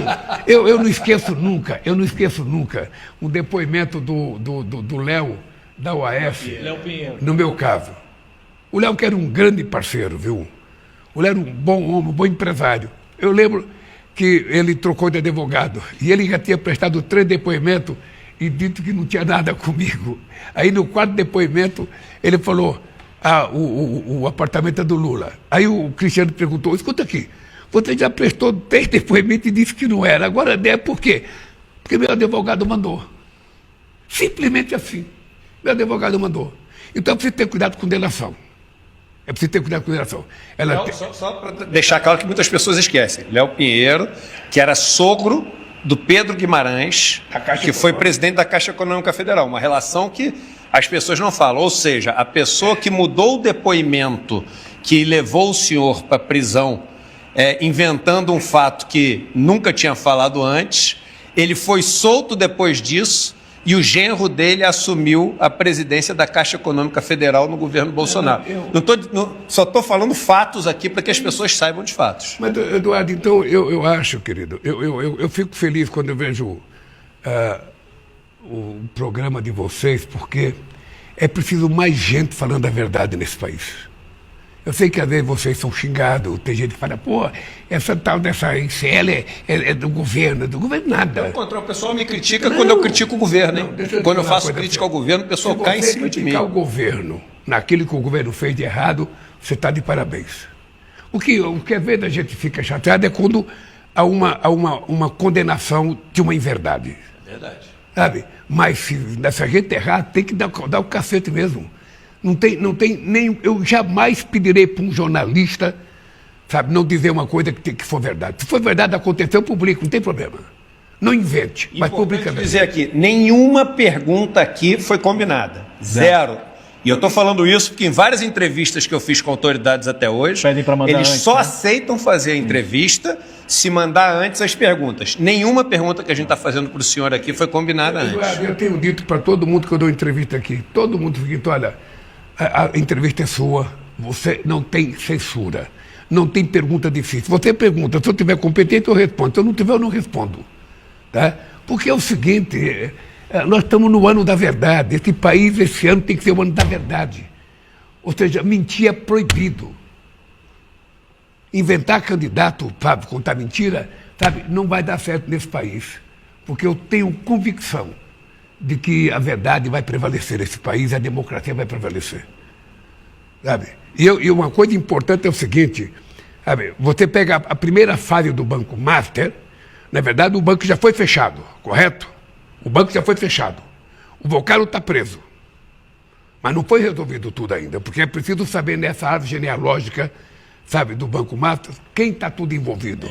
S2: Eu não esqueço nunca um depoimento do Léo, da UAF,
S1: Léo Pinheiro.
S2: no meu caso. O Léo que era um grande parceiro, viu? O Léo era um bom homem, um bom empresário. Eu lembro que ele trocou de advogado e ele já tinha prestado 3 depoimentos e dito que não tinha nada comigo. Aí no 4º depoimento ele falou, o apartamento é do Lula. Aí o Cristiano perguntou, escuta aqui, você já prestou 3 depoimentos e disse que não era, agora é por quê? Porque meu advogado mandou. Simplesmente assim, meu advogado mandou. Então é preciso ter cuidado com delação. É preciso ter cuidado com delação.
S3: Só para deixar claro que muitas pessoas esquecem. Léo Pinheiro, que era sogro do Pedro Guimarães, que foi presidente da Caixa Econômica Federal. Uma relação que as pessoas não falam. Ou seja, a pessoa que mudou o depoimento que levou o senhor para a prisão, inventando um fato que nunca tinha falado antes, ele foi solto depois disso, e o genro dele assumiu a presidência da Caixa Econômica Federal no governo Bolsonaro. Só estou falando fatos aqui para que as pessoas saibam de fatos.
S2: Mas, Eduardo, então, eu acho, querido, eu fico feliz quando eu vejo o programa de vocês, porque é preciso mais gente falando a verdade nesse país. Eu sei que às vezes vocês são xingados, tem gente que fala, pô, essa tal dessa ICL é do governo nada.
S3: Ao contrário, o pessoal me critica quando eu critico o governo, hein? Quando eu faço crítica ao governo, o pessoal cai em cima de mim.
S2: Se você criticar o governo naquilo que o governo fez de errado, você está de parabéns. O que às vezes a gente fica chateado é quando há uma condenação de uma inverdade.
S3: É verdade.
S2: Sabe? Mas se a gente errar, tem que dar o cacete mesmo. Não tem nem. Eu jamais pedirei para um jornalista, sabe, não dizer uma coisa que for verdade. Se for verdade, aconteceu, publica, não tem problema. Não invente, mas publica.
S3: Importante dizer aqui, nenhuma pergunta aqui foi combinada. Zero. E eu estou falando isso porque em várias entrevistas que eu fiz com autoridades até hoje,
S1: Pedem pra mandar
S3: eles
S1: antes,
S3: só
S1: né?
S3: aceitam fazer a entrevista se mandar antes as perguntas. Nenhuma pergunta que a gente está fazendo para o senhor aqui foi combinada antes.
S2: Eu tenho dito para todo mundo que eu dou entrevista aqui, todo mundo fica, olha, a entrevista é sua, você não tem censura, não tem pergunta difícil. Você pergunta, se eu tiver competente eu respondo, se eu não tiver eu não respondo. Tá? Porque é o seguinte, nós estamos no ano da verdade, esse país esse ano tem que ser o ano da verdade. Ou seja, mentir é proibido. Inventar candidato, sabe, contar mentira, sabe, não vai dar certo nesse país. Porque eu tenho convicção de que a verdade vai prevalecer nesse país, a democracia vai prevalecer. Sabe? E uma coisa importante é o seguinte, sabe, você pega a primeira fase do Banco Master, na verdade o banco já foi fechado, correto? O banco já foi fechado. O Vocaro está preso. Mas não foi resolvido tudo ainda, porque é preciso saber nessa árvore genealógica, sabe, do Banco Master, quem está tudo envolvido.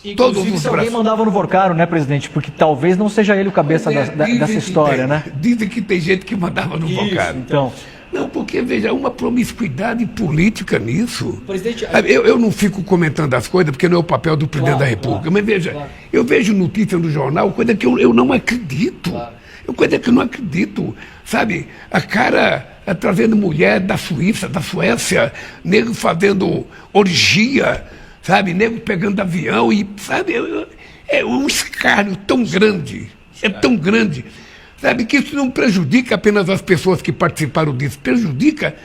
S1: Inclusive, se alguém mandava no Vocaro, né, presidente? Porque talvez não seja ele o cabeça dessa história, né?
S2: Dizem que tem gente que mandava no Vocaro.
S1: Então.
S2: Não, porque, veja, uma promiscuidade política nisso.
S1: Presidente,
S2: eu não fico comentando as coisas, porque não é o papel do presidente da República. Mas, veja, eu vejo notícia no jornal, coisa que eu não acredito. Coisa que eu não acredito. Sabe, a cara trazendo mulher da Suíça, da Suécia, nego fazendo orgia, sabe, nego pegando avião e, sabe, é um escárnio tão grande, é tão grande, sabe, que isso não prejudica apenas as pessoas que participaram disso, prejudica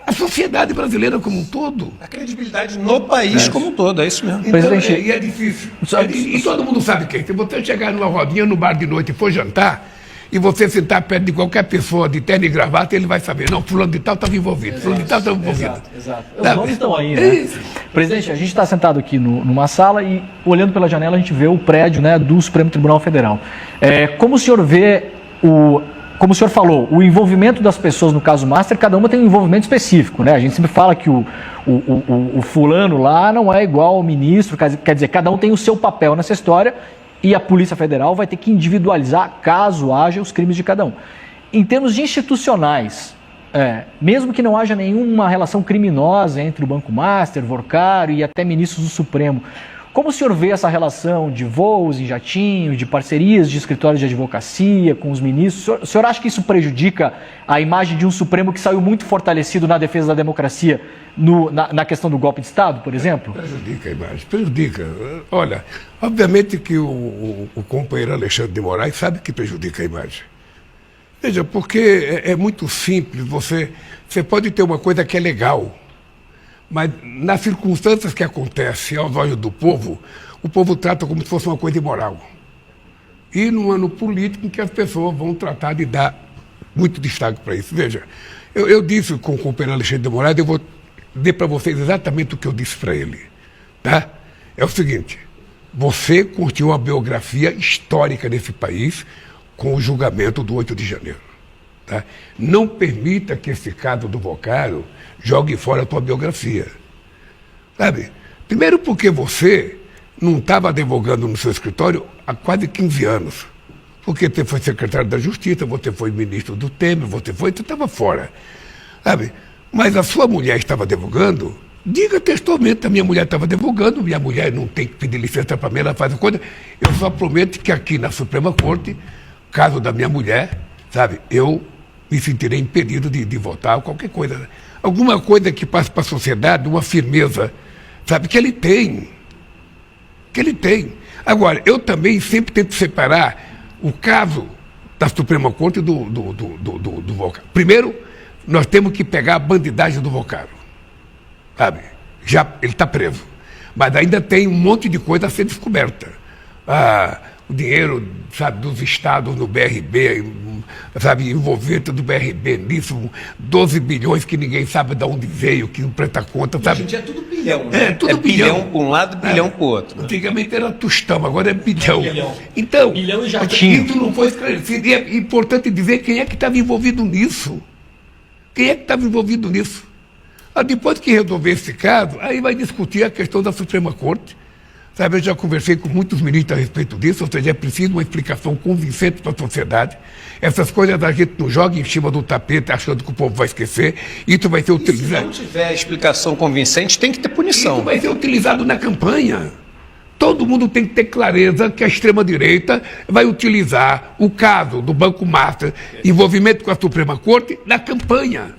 S2: a sociedade brasileira como um todo.
S3: A credibilidade no país como um todo, é isso mesmo.
S2: Então,
S1: Presidente,
S2: e é difícil. E todo mundo sabe quem. Se você chegar numa rodinha, no bar de noite e for jantar, e você sentar perto de qualquer pessoa de terno e gravata, ele vai saber, não, fulano de tal estava envolvido, fulano de tal estava envolvido.
S1: Exato. Os nomes estão aí, né? Presidente, a gente está sentado aqui numa sala e, olhando pela janela, a gente vê o prédio, né, do Supremo Tribunal Federal. Como o senhor vê, como o senhor falou, o envolvimento das pessoas no caso Master, cada uma tem um envolvimento específico, né? A gente sempre fala que o fulano lá não é igual ao ministro, quer dizer, cada um tem o seu papel nessa história. E a Polícia Federal vai ter que individualizar, caso haja, os crimes de cada um. Em termos de institucionais, mesmo que não haja nenhuma relação criminosa entre o Banco Master, Vocaro e até ministros do Supremo, como o senhor vê essa relação de voos em jatinho, de parcerias de escritórios de advocacia com os ministros? O senhor acha que isso prejudica a imagem de um Supremo que saiu muito fortalecido na defesa da democracia na questão do golpe de Estado, por exemplo?
S2: Prejudica a imagem, prejudica. Olha, obviamente que o companheiro Alexandre de Moraes sabe que prejudica a imagem. Veja, porque é muito simples, você pode ter uma coisa que é legal, mas nas circunstâncias que acontecem aos olhos do povo, o povo trata como se fosse uma coisa imoral. E num ano político em que as pessoas vão tratar de dar muito destaque para isso. Veja, eu disse com o companheiro Alexandre de Moraes, eu vou dizer para vocês exatamente o que eu disse para ele. Tá? É o seguinte, você construiu uma biografia histórica desse país com o julgamento do 8 de janeiro. Tá? Não permita que esse caso do Vocaro jogue fora a tua biografia. Sabe? Primeiro porque você não estava advogando no seu escritório há quase 15 anos. Porque você foi secretário da Justiça, você foi ministro do Temer, você estava fora. Sabe? Mas a sua mulher estava advogando, diga textualmente, a minha mulher estava advogando, minha mulher não tem que pedir licença para mim, ela faz a coisa. Eu só prometo que aqui na Suprema Corte, caso da minha mulher, sabe, eu me sentirei impedido de votar, qualquer coisa. Alguma coisa que passe para a sociedade, uma firmeza, sabe, que ele tem. Que ele tem. Agora, eu também sempre tento separar o caso da Suprema Corte do Vocaro. Primeiro, nós temos que pegar a bandidagem do Vocaro. Sabe? Já ele está preso. Mas ainda tem um monte de coisa a ser descoberta. O dinheiro, sabe, dos estados no BRB, sabe, envolvimento do BRB nisso, 12 bilhões que ninguém sabe de onde veio, que não presta conta, sabe?
S3: Hoje em dia é tudo bilhão, né?
S2: É, tudo bilhão.
S3: Para um lado e bilhão para o outro. Né?
S2: Antigamente era tostão, agora é bilhão. Então,
S1: bilhão e jatinho.
S2: isso não foi esclarecido. E é importante dizer quem é que estava envolvido nisso. Quem é que estava envolvido nisso? Depois que resolver esse caso, aí vai discutir a questão da Suprema Corte. Sabe, eu já conversei com muitos ministros a respeito disso, ou seja, é preciso uma explicação convincente para a sociedade. Essas coisas a gente não joga em cima do tapete achando que o povo vai esquecer. Isso vai ser utilizado.
S3: Se não tiver explicação convincente, tem que ter punição.
S2: Isso vai ser utilizado na campanha. Todo mundo tem que ter clareza que a extrema-direita vai utilizar o caso do Banco Master, envolvimento com a Suprema Corte, na campanha.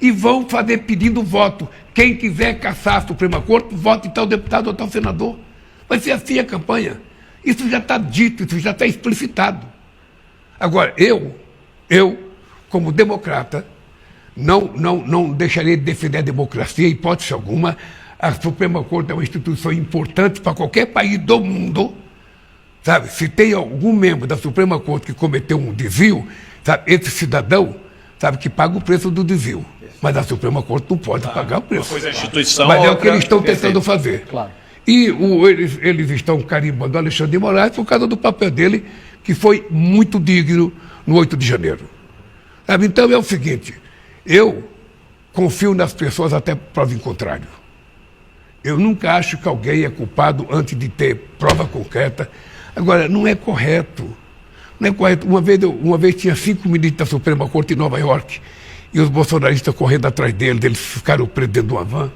S2: E vão fazer pedindo voto. Quem quiser caçar a Suprema Corte, vote em tal deputado ou tal senador. Vai ser assim a campanha. Isso já está dito, isso já está explicitado. Agora, eu, como democrata, não deixarei de defender a democracia, em hipótese alguma. A Suprema Corte é uma instituição importante para qualquer país do mundo. Sabe? Se tem algum membro da Suprema Corte que cometeu um desvio, sabe? Esse cidadão sabe que paga o preço do desvio. Mas a Suprema Corte não pode pagar o preço.
S3: Uma coisa é a instituição,
S2: mas é o que eles estão tentando fazer.
S1: Claro.
S2: E eles estão carimbando o Alexandre de Moraes por causa do papel dele, que foi muito digno no 8 de janeiro. Sabe? Então é o seguinte, eu confio nas pessoas até prova em contrário. Eu nunca acho que alguém é culpado antes de ter prova concreta. Agora, não é correto. Não é correto. Uma vez tinha 5 ministros da Suprema Corte em Nova York, e os bolsonaristas correndo atrás eles ficaram presos dentro de uma van.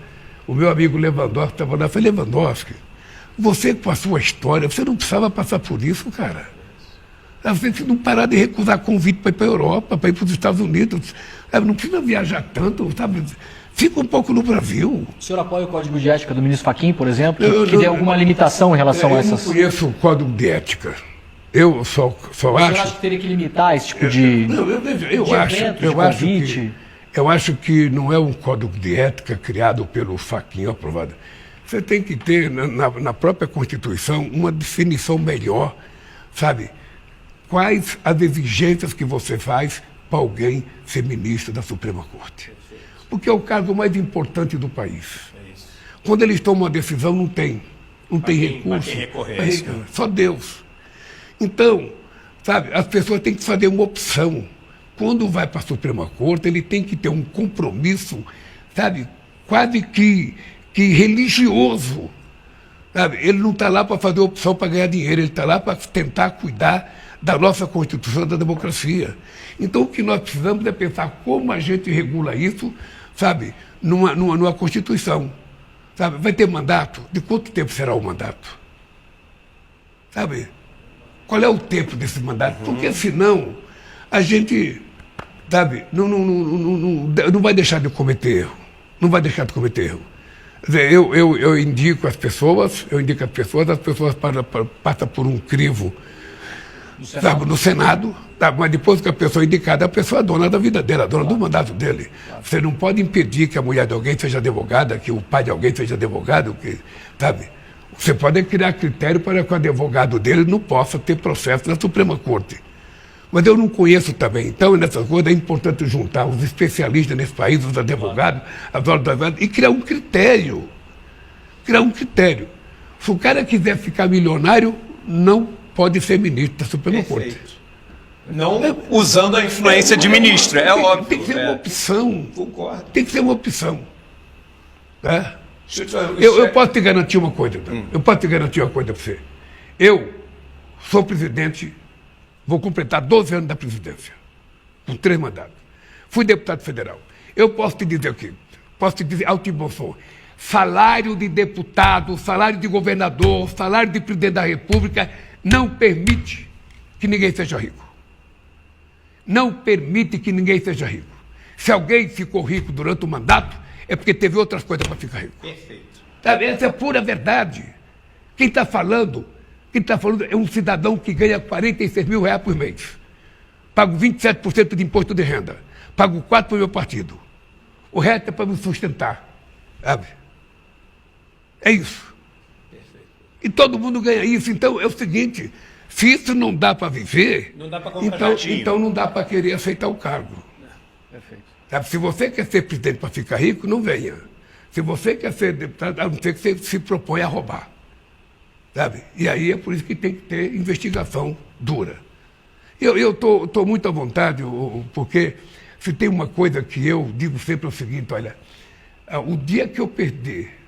S2: O meu amigo Lewandowski estava lá. Eu falei, Lewandowski, você com a sua história, você não precisava passar por isso, cara. Você não parar de recusar convite para ir para a Europa, para ir para os Estados Unidos. Sabe? Não precisa viajar tanto, sabe? Fica um pouco no Brasil.
S1: O senhor apoia o Código de Ética do ministro Fachin, por exemplo, que tem alguma limitação em relação a essas...
S2: Eu não conheço o Código de Ética. Eu só acho... O senhor
S1: acha que teria que limitar esse tipo de...
S2: Eu acho que não é um código de ética criado pelo Fachin, aprovado. Você tem que ter, na própria Constituição, uma definição melhor, sabe? Quais as exigências que você faz para alguém ser ministro da Suprema Corte. Porque é o caso mais importante do país. Quando eles tomam uma decisão, não tem recurso. Só Deus. Então, sabe, as pessoas têm que fazer uma opção. Quando vai para a Suprema Corte, ele tem que ter um compromisso, sabe, quase que religioso. Sabe? Ele não está lá para fazer opção para ganhar dinheiro, ele está lá para tentar cuidar da nossa Constituição, da democracia. Então, o que nós precisamos é pensar como a gente regula isso, sabe, numa Constituição. Sabe? Vai ter mandato? De quanto tempo será o mandato? Sabe? Qual é o tempo desse mandato? Porque senão a gente, sabe, não vai deixar de cometer erro. Não vai deixar de cometer erro. Quer dizer, eu indico as pessoas, as pessoas passam por um crivo, sabe, no Senado, sabe, mas depois que a pessoa é indicada, a pessoa é dona da vida dele, a dona do mandato dele. Você não pode impedir que a mulher de alguém seja advogada, que o pai de alguém seja advogado, sabe? Você pode criar critério para que o advogado dele não possa ter processo na Suprema Corte. Mas eu não conheço também. Então, nessas coisas, é importante juntar os especialistas nesse país, os advogados, as horas das horas, e criar um critério. Criar um critério. Se o cara quiser ficar milionário, não pode ser ministro da Suprema Corte.
S3: Não usando a influência de ministro, é óbvio.
S2: Tem que ser uma opção.
S3: Concordo.
S2: Tem que ser uma opção. Né? Eu posso te garantir uma coisa. Eu posso te garantir uma coisa para você. Eu sou presidente, vou completar 12 anos da presidência, com 3 mandatos. Fui deputado federal. Eu posso te dizer o quê? Posso te dizer, alto e bom som, salário de deputado, salário de governador, salário de presidente da República não permite que ninguém seja rico. Não permite que ninguém seja rico. Se alguém ficou rico durante o mandato, é porque teve outras coisas para ficar rico.
S3: Perfeito.
S2: Essa é a pura verdade. Quem está falando é um cidadão que ganha R$46 mil por mês. Pago 27% de imposto de renda. Pago 4 para o meu partido. O resto é para me sustentar. Sabe? É isso. Perfeito. E todo mundo ganha isso. Então é o seguinte, Se isso não dá para viver,
S3: Não dá para comprar jatinho.
S2: então não dá para querer aceitar o cargo.
S1: Perfeito.
S2: Sabe? Se você quer ser presidente para ficar rico, não venha. Se você quer ser deputado, a não ser que você se propõe a roubar. Sabe? E aí é por isso que tem que ter investigação dura. Eu estou muito à vontade, porque se tem uma coisa que eu digo sempre é o seguinte, olha, o dia que eu perder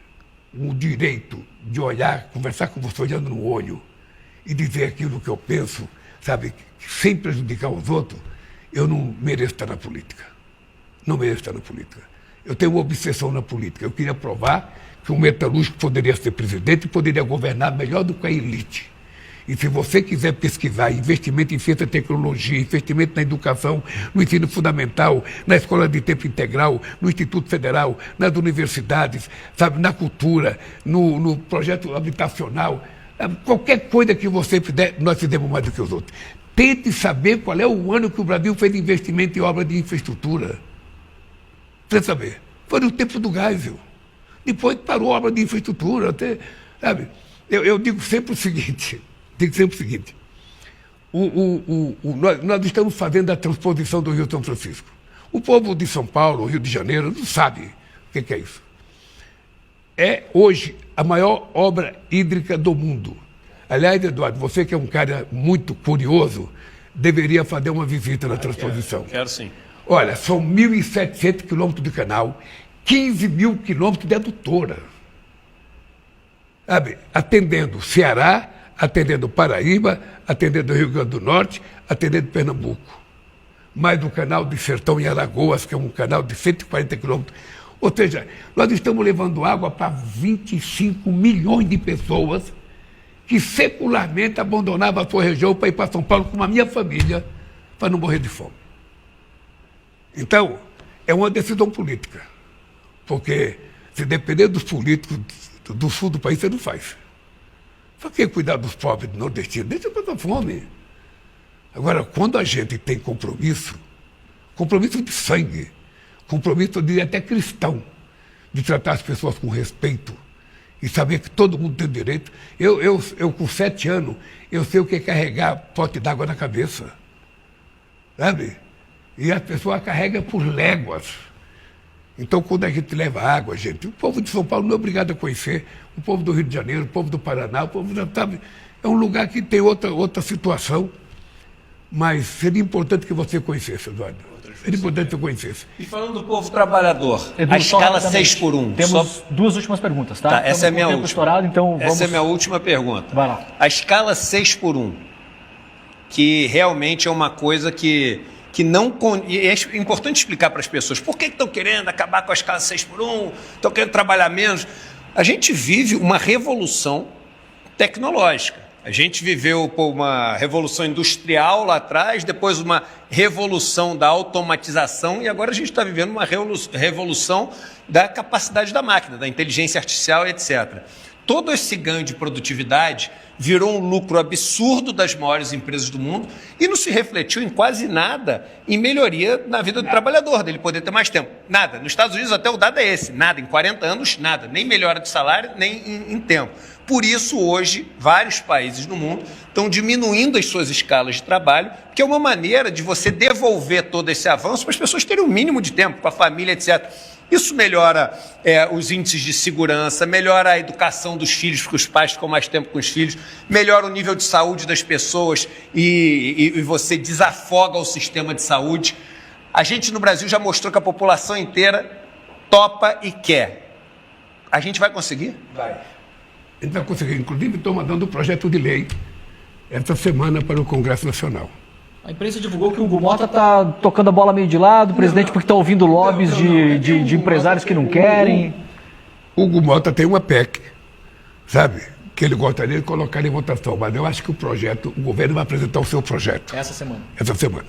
S2: o direito de olhar, conversar com você olhando no olho e dizer aquilo que eu penso, sabe, sem prejudicar os outros, eu não mereço estar na política. Não mereço estar na política. Eu tenho uma obsessão na política. Eu queria provar que um metalúrgico poderia ser presidente e poderia governar melhor do que a elite. E se você quiser pesquisar investimento em ciência e tecnologia, investimento na educação, no ensino fundamental, na escola de tempo integral, no Instituto Federal, nas universidades, sabe, na cultura, no projeto habitacional, qualquer coisa que você fizer, nós fizemos mais do que os outros. Tente saber qual é o ano que o Brasil fez investimento em obra de infraestrutura. Você saber. Foi no tempo do Geisel. Depois parou a obra de infraestrutura. Até, sabe? Eu digo sempre o seguinte, nós estamos fazendo a transposição do Rio São Francisco. O povo de São Paulo, Rio de Janeiro, não sabe o que é isso. É hoje a maior obra hídrica do mundo. Aliás, Eduardo, você que é um cara muito curioso, deveria fazer uma visita na transposição.
S3: Quero sim.
S2: Olha, são 1.700 quilômetros de canal, 15 mil quilômetros de adutora. Sabe? Atendendo Ceará, atendendo Paraíba, atendendo Rio Grande do Norte, atendendo Pernambuco. Mais o canal de Sertão em Alagoas, que é um canal de 140 quilômetros. Ou seja, nós estamos levando água para 25 milhões de pessoas que secularmente abandonavam a sua região para ir para São Paulo com a minha família para não morrer de fome. Então, é uma decisão política. Porque se depender dos políticos do sul do país, você não faz. Só que cuidar dos pobres nordestinos, deixa passar fome. Agora, quando a gente tem compromisso de sangue, compromisso de até cristão, de tratar as pessoas com respeito e saber que todo mundo tem direito. Eu com 7 anos, eu sei o que é carregar pote d'água na cabeça. Sabe? E as pessoas carregam por léguas. Então, quando a gente leva água, gente, o povo de São Paulo não é obrigado a conhecer, o povo do Rio de Janeiro, o povo do Paraná, o povo, sabe, é um lugar que tem outra situação, mas seria importante que você conhecesse, Eduardo. Seria importante que você conhecesse.
S3: E falando do povo trabalhador,
S1: Edu,
S3: a escala 6x1.
S1: Temos duas últimas perguntas, tá?
S3: Essa é a minha última.
S1: Estourado, então
S3: Essa é a minha última pergunta.
S1: Vai lá.
S3: A escala 6x1, que realmente é uma coisa que não... E é importante explicar para as pessoas por que estão querendo acabar com a escala 6x1, estão querendo trabalhar menos. A gente vive uma revolução tecnológica. A gente viveu uma revolução industrial lá atrás, depois uma revolução da automatização e agora a gente está vivendo uma revolução da capacidade da máquina, da inteligência artificial, etc. Todo esse ganho de produtividade virou um lucro absurdo das maiores empresas do mundo e não se refletiu em quase nada em melhoria na vida do trabalhador, dele poder ter mais tempo. Nada. Nos Estados Unidos até o dado é esse, nada. Em 40 anos, nada. Nem melhora de salário, nem em tempo. Por isso, hoje, vários países no mundo estão diminuindo as suas escalas de trabalho, que é uma maneira de você devolver todo esse avanço para as pessoas terem um mínimo de tempo com a família, etc. Isso melhora os índices de segurança, melhora a educação dos filhos, porque os pais ficam mais tempo com os filhos, melhora o nível de saúde das pessoas e você desafoga o sistema de saúde. A gente no Brasil já mostrou que a população inteira topa e quer. A gente vai conseguir?
S2: Vai. A gente vai conseguir. Inclusive, estou mandando um projeto de lei essa semana para o Congresso Nacional.
S1: A imprensa divulgou que o Hugo Mota está tocando a bola meio de lado, o presidente porque está ouvindo lobbies de empresários que não querem.
S2: O Hugo Mota tem uma PEC, sabe, que ele gostaria de colocar em votação, mas eu acho que o governo vai apresentar o seu projeto.
S1: Essa semana.
S2: Essa semana.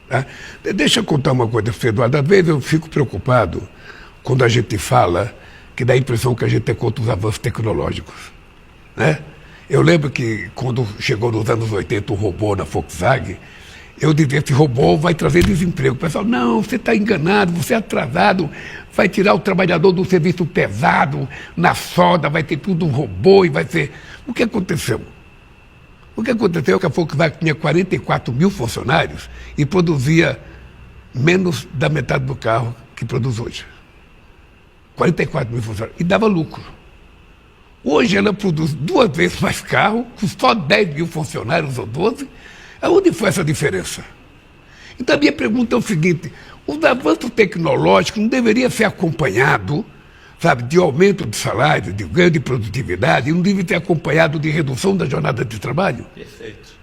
S2: Tá? Deixa eu contar uma coisa para você, Eduardo. Às vezes eu fico preocupado quando a gente fala que dá a impressão que a gente é contra os avanços tecnológicos, né? Eu lembro que quando chegou nos anos 80 o robô na Volkswagen, eu dizia, esse robô vai trazer desemprego. O pessoal, não, você está enganado, você é atrasado, vai tirar o trabalhador do serviço pesado, na solda, vai ter tudo um robô e vai ser... O que aconteceu? O que aconteceu é que a Volkswagen tinha 44 mil funcionários e produzia menos da metade do carro que produz hoje. 44 mil funcionários. E dava lucro. Hoje ela produz 2 vezes mais carro, com só 10 mil funcionários ou 12. Aonde foi essa diferença? Então a minha pergunta é o seguinte: o avanço tecnológico não deveria ser acompanhado, sabe, de aumento de salário, de ganho de produtividade, e não deveria ser acompanhado de redução da jornada de trabalho?
S3: Perfeito.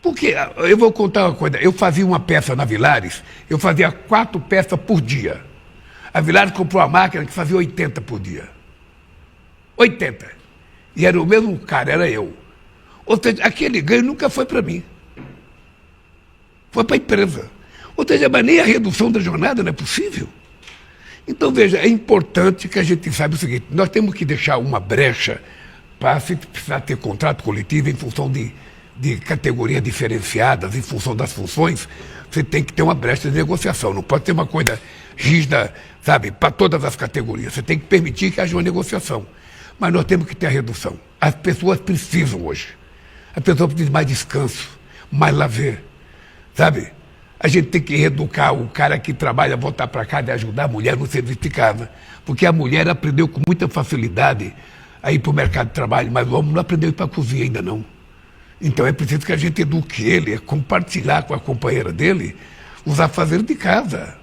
S2: Porque, eu vou contar uma coisa, eu fazia uma peça na Vilares, eu fazia 4 peças por dia. A Vilares comprou uma máquina que fazia 80 por dia. 80. E era o mesmo cara, era eu. Ou seja, aquele ganho nunca foi para mim. Foi para a empresa. Ou seja, mas nem a redução da jornada não é possível. Então, veja, é importante que a gente saiba o seguinte: nós temos que deixar uma brecha para, se precisar ter contrato coletivo em função de categorias diferenciadas, em função das funções, você tem que ter uma brecha de negociação. Não pode ter uma coisa rígida, sabe, para todas as categorias. Você tem que permitir que haja uma negociação. Mas nós temos que ter a redução. As pessoas precisam hoje. As pessoas precisam de mais descanso, mais lazer, sabe? A gente tem que reeducar o cara que trabalha, voltar para casa e ajudar a mulher no serviço de casa. Porque a mulher aprendeu com muita facilidade a ir para o mercado de trabalho, mas o homem não aprendeu a ir para a cozinha ainda não. Então é preciso que a gente eduque ele, compartilhar com a companheira dele os afazeres de casa.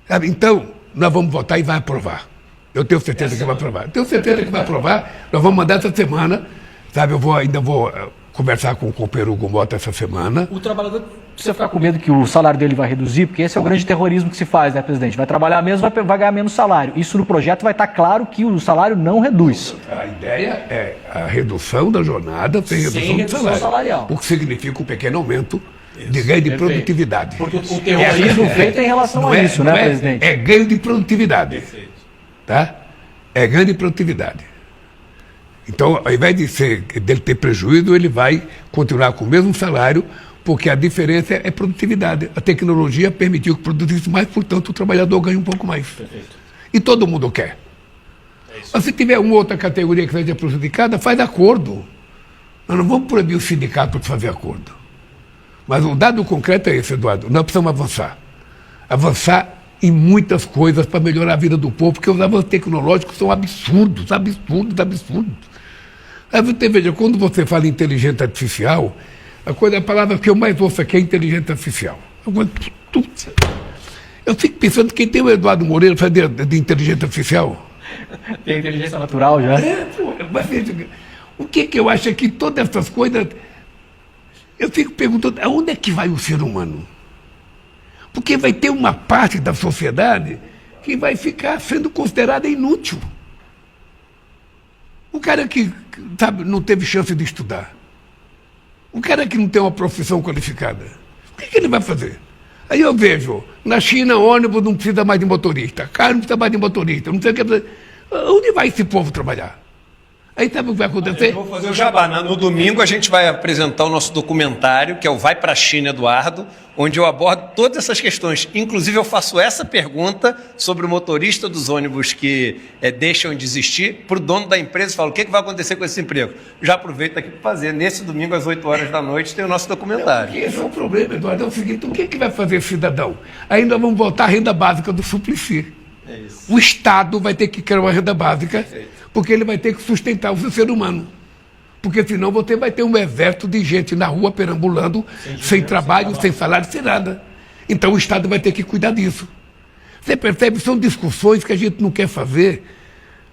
S2: Sabe? Então, nós vamos votar e vai aprovar. Eu tenho certeza que vai aprovar. Tenho certeza que vai aprovar. Nós vamos mandar essa semana. Sabe, ainda vou conversar com o companheiro Hugo Mota essa semana.
S1: O trabalhador precisa ficar com medo que o salário dele vai reduzir, porque esse é o grande terrorismo que se faz, né, presidente? Vai trabalhar menos, vai ganhar menos salário. Isso no projeto vai estar claro que o salário não reduz.
S2: A ideia é a redução da jornada sem redução do salário.
S1: Salarial.
S2: O que significa um pequeno aumento de ganho de produtividade.
S1: Porque o terrorismo feito é em relação a isso, né, presidente?
S2: É ganho de produtividade.
S3: Perfeito.
S2: Tá? É ganho de produtividade. Então, ao invés dele ter prejuízo, ele vai continuar com o mesmo salário, porque a diferença é produtividade. A tecnologia permitiu que produzisse mais, portanto, o trabalhador ganha um pouco mais.
S3: Perfeito.
S2: E todo mundo quer. Mas se tiver uma outra categoria que seja prejudicada, faz acordo. Nós não vamos proibir o sindicato de fazer acordo. Mas o dado concreto é esse, Eduardo. Nós precisamos avançar. Avançar em muitas coisas para melhorar a vida do povo, porque os avanços tecnológicos são absurdos. Aí você veja, quando você fala em inteligência artificial, a palavra que eu mais ouço aqui é inteligência artificial. Eu fico pensando quem tem o Eduardo Moreira fazer de inteligência artificial.
S1: Tem inteligência natural já.
S2: Mas veja, o que eu acho é que todas essas coisas, eu fico perguntando, aonde é que vai o ser humano? Porque vai ter uma parte da sociedade que vai ficar sendo considerada inútil. O cara que, sabe, não teve chance de estudar. O cara que não tem uma profissão qualificada. O que ele vai fazer? Aí eu vejo, na China, ônibus não precisa mais de motorista, carro não precisa mais de motorista, não sei o que. Onde vai esse povo trabalhar? Aí sabe o que vai acontecer?
S3: Eu vou fazer o jabá. No domingo a gente vai apresentar o nosso documentário, que é o Vai Pra China, Eduardo, onde eu abordo todas essas questões. Inclusive eu faço essa pergunta sobre o motorista dos ônibus que deixam de existir para o dono da empresa e falo, o que vai acontecer com esse emprego? Já aproveito aqui para fazer. Nesse domingo, às 8 horas da noite, tem o nosso documentário.
S2: Esse é o problema, Eduardo. É o seguinte, o que vai fazer esse cidadão? Aí nós vamos voltar à renda básica do Suplicy.
S3: É isso.
S2: O Estado vai ter que criar uma renda básica, porque ele vai ter que sustentar o seu ser humano. Porque senão você vai ter um exército de gente na rua perambulando, sem trabalho, sem salário, sem nada. Então o Estado vai ter que cuidar disso. Você percebe? São discussões que a gente não quer fazer,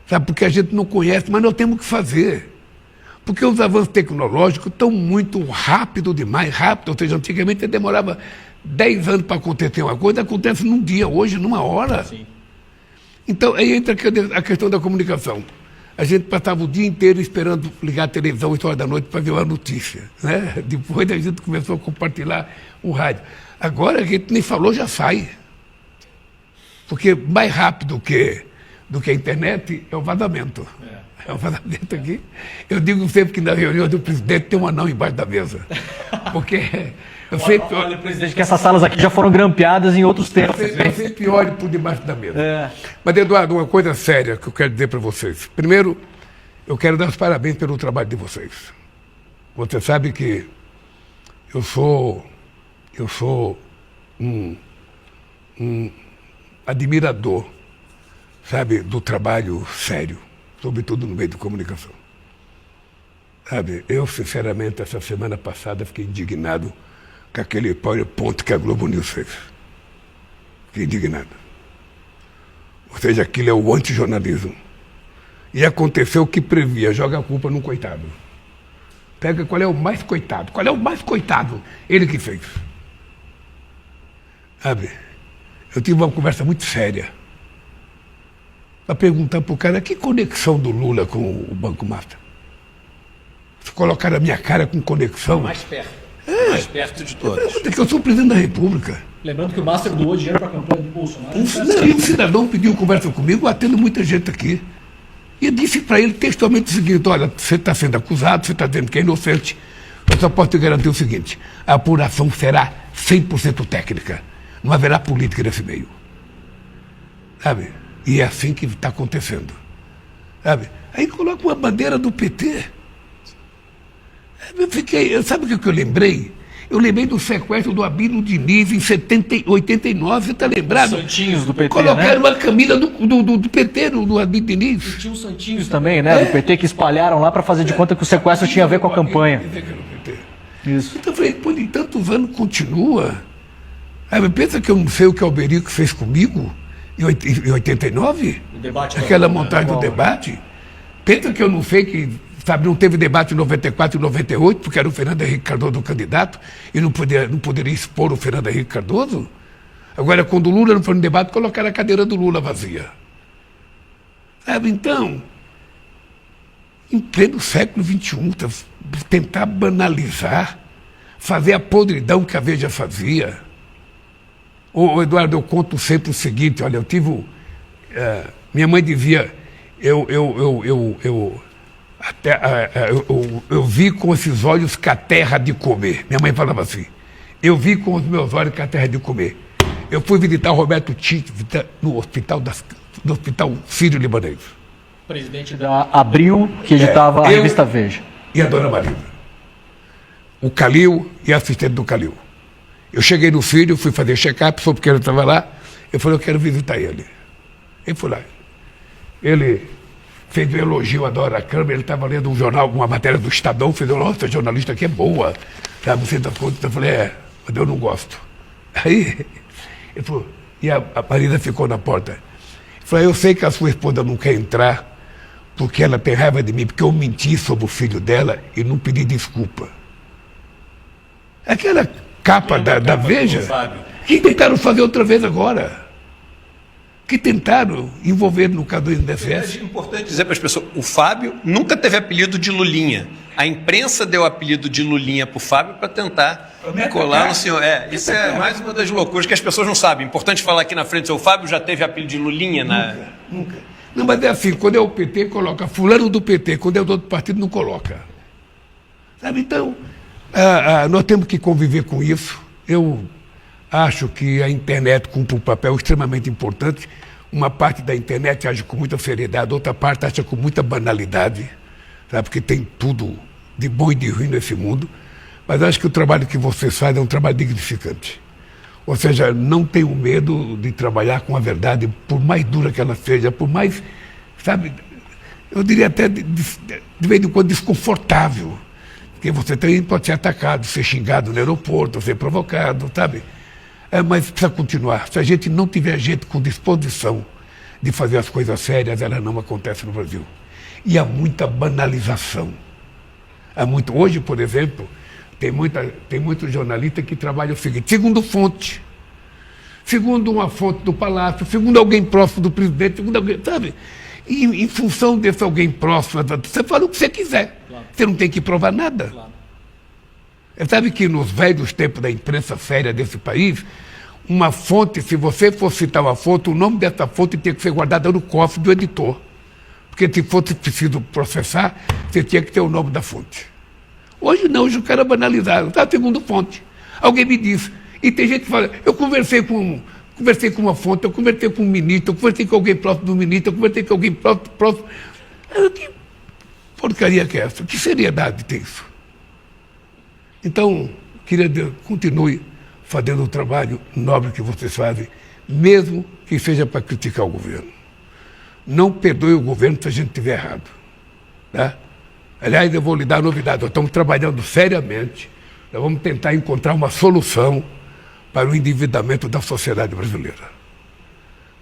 S2: sabe? Porque a gente não conhece, mas nós temos que fazer. Porque os avanços tecnológicos estão muito rápido demais, rápido. Ou seja, antigamente demorava 10 anos para acontecer uma coisa, acontece num dia, hoje, numa hora.
S3: Sim.
S2: Então, aí entra a questão da comunicação. A gente passava o dia inteiro esperando ligar a televisão 8 horas da noite para ver uma notícia, né? Depois a gente começou a compartilhar o rádio. Agora a gente nem falou, já sai. Porque mais rápido do que a internet é o vazamento. É o vazamento aqui. Eu digo sempre que na reunião do presidente tem um anão embaixo da mesa. Porque eu sempre...
S1: Olha, presidente, que essas salas aqui já foram grampeadas em outros tempos.
S2: Eu sempre olho por debaixo da mesa. Mas, Eduardo, uma coisa séria que eu quero dizer para vocês. Primeiro, eu quero dar os parabéns pelo trabalho de vocês. Você sabe que eu sou um admirador, sabe, do trabalho sério, sobretudo no meio de comunicação. Sabe, eu, sinceramente, essa semana passada fiquei indignado com aquele PowerPoint que a Globo News fez. Fiquei indignado. Ou seja, aquilo é o antijornalismo. E aconteceu o que previa, joga a culpa num coitado. Pega qual é o mais coitado. Qual é o mais coitado? Ele que fez. Sabe, eu tive uma conversa muito séria para perguntar para o cara que conexão do Lula com o Banco Master. Se colocar a minha cara com conexão...
S3: Mais perto. Mais perto de todos.
S2: Eu sou o presidente da República.
S1: Lembrando que o Master doou dinheiro para a campanha do Bolsonaro.
S2: Um cidadão pediu conversa comigo, atendo muita gente aqui. E eu disse para ele textualmente o seguinte: olha, você está sendo acusado, você está dizendo que é inocente. Eu só posso te garantir o seguinte: a apuração será 100% técnica. Não haverá política nesse meio. Sabe? E é assim que está acontecendo. Sabe? Aí coloca uma bandeira do PT. Sabe o que eu lembrei? Eu lembrei do sequestro do Abílio Diniz em 89, você está lembrado?
S1: Os santinhos do PT,
S2: colocaram
S1: né?
S2: uma camisa do PT, do Abílio Diniz.
S1: E tinha os santinhos também, né? Do PT que espalharam lá para fazer de conta que o sequestro tinha a ver com a campanha. Isso.
S2: Então eu falei, depois de tantos anos continua. Aí, pensa que eu não sei o que o Alberico fez comigo em 89? Aquela montagem do debate. Pensa que eu não sei que, sabe, não teve debate em 94 e 98, porque era o Fernando Henrique Cardoso o candidato, e não poderia expor o Fernando Henrique Cardoso. Agora, quando o Lula não foi no debate, colocaram a cadeira do Lula vazia. Sabe, então, em pleno século XXI, tentar banalizar, fazer a podridão que a Veja fazia. Ô, Eduardo, eu conto sempre o seguinte: olha, eu tive... minha mãe dizia, eu vi com esses olhos que a terra de comer. Minha mãe falava assim: eu vi com os meus olhos que a terra de comer. Eu fui visitar o Roberto Tite no hospital Sírio-Libanês.
S1: Presidente da Abril, que editava a revista Veja.
S2: E a dona Marina. O Calil e a assistente do Calil. Eu cheguei no Sírio, fui fazer check-up, soube que ele estava lá. Eu falei, eu quero visitar ele. Ele foi lá. Ele fez um elogio à Dora Câmara, ele estava lendo um jornal, uma matéria do Estadão, fez, nossa, jornalista aqui é boa. Sabe, você dá conta? Eu falei, mas eu não gosto. Aí, ele falou, e a Marina ficou na porta. Ele falou, eu sei que a sua esposa não quer entrar, porque ela tem raiva de mim, porque eu menti sobre o filho dela e não pedi desculpa. Aquela capa da Veja, que tentaram fazer outra vez agora. Que tentaram envolver no caso do INSS.
S3: É importante dizer para as pessoas, o Fábio nunca teve apelido de Lulinha. A imprensa deu o apelido de Lulinha para o Fábio para tentar colar no senhor. Isso é mais uma das loucuras que as pessoas não sabem. Importante falar aqui na frente, o Fábio já teve apelido de Lulinha?
S2: Nunca. Não, mas é assim, quando é o PT, coloca fulano do PT, quando é o outro partido, não coloca. Sabe, então, nós temos que conviver com isso. Eu acho que a internet cumpre um papel extremamente importante. Uma parte da internet age com muita seriedade, outra parte age com muita banalidade, sabe? Porque tem tudo de bom e de ruim nesse mundo. Mas acho que o trabalho que vocês fazem é um trabalho dignificante. Ou seja, não tenho medo de trabalhar com a verdade, por mais dura que ela seja, por mais, sabe, eu diria até de vez em quando desconfortável. Porque você também pode ser atacado, ser xingado no aeroporto, ser provocado, sabe? Mas precisa continuar. Se a gente não tiver gente com disposição de fazer as coisas sérias, ela não acontece no Brasil. E há muita banalização. Hoje, por exemplo, tem muito jornalista que trabalha o seguinte, segundo fonte, segundo uma fonte do Palácio, segundo alguém próximo do presidente, segundo alguém, sabe? E em função desse alguém próximo, você fala o que você quiser. Claro. Você não tem que provar nada. Claro. Sabe que nos velhos tempos da imprensa séria desse país, uma fonte, se você for citar uma fonte, o nome dessa fonte tinha que ser guardado no cofre do editor. Porque se fosse preciso processar, você tinha que ter o nome da fonte. Hoje não, hoje o cara banalizaram, tá segundo fonte. Alguém me disse, e tem gente que fala, eu conversei com uma fonte, eu conversei com um ministro, eu conversei com alguém próximo do ministro, eu conversei com alguém próximo. Que porcaria que é essa? Que seriedade tem isso? Então, continue fazendo o trabalho nobre que vocês fazem, mesmo que seja para criticar o governo. Não perdoe o governo se a gente estiver errado. Tá? Aliás, eu vou lhe dar a novidade. Nós estamos trabalhando seriamente. Nós vamos tentar encontrar uma solução para o endividamento da sociedade brasileira.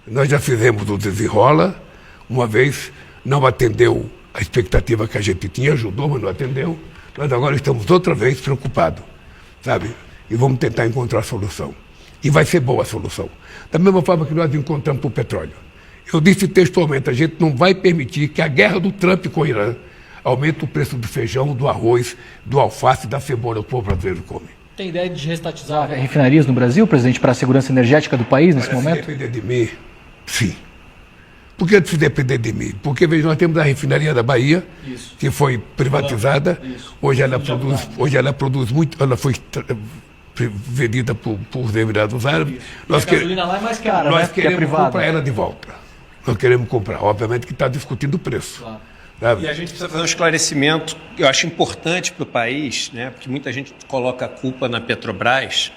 S2: Nós já fizemos o desenrola, uma vez não atendeu a expectativa que a gente tinha, ajudou, mas não atendeu. Nós agora estamos outra vez preocupados, sabe? E vamos tentar encontrar a solução. E vai ser boa a solução. Da mesma forma que nós encontramos para o petróleo. Eu disse textualmente, a gente não vai permitir que a guerra do Trump com o Irã aumente o preço do feijão, do arroz, do alface, da cebola que o povo brasileiro come.
S1: Tem ideia de restatizar refinarias no Brasil, presidente, para a segurança energética do país nesse momento?
S2: Se depender de mim, sim. Por que se depender de mim? Porque, veja, nós temos a refinaria da Bahia, isso, que foi privatizada. Isso. Hoje ela produz muito, ela foi vendida por Emirados Árabes.
S1: A gasolina lá é mais cara,
S2: nós queremos comprar ela de volta. Nós queremos comprar. Obviamente que está discutindo o preço.
S1: Claro.
S3: E a gente precisa fazer um esclarecimento que eu acho importante para o país, né? Porque muita gente coloca a culpa na Petrobras,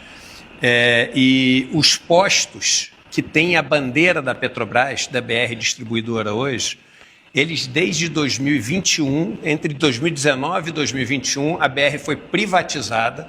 S3: e os postos que têm a bandeira da Petrobras, da BR Distribuidora hoje, eles desde 2021, entre 2019 e 2021, a BR foi privatizada.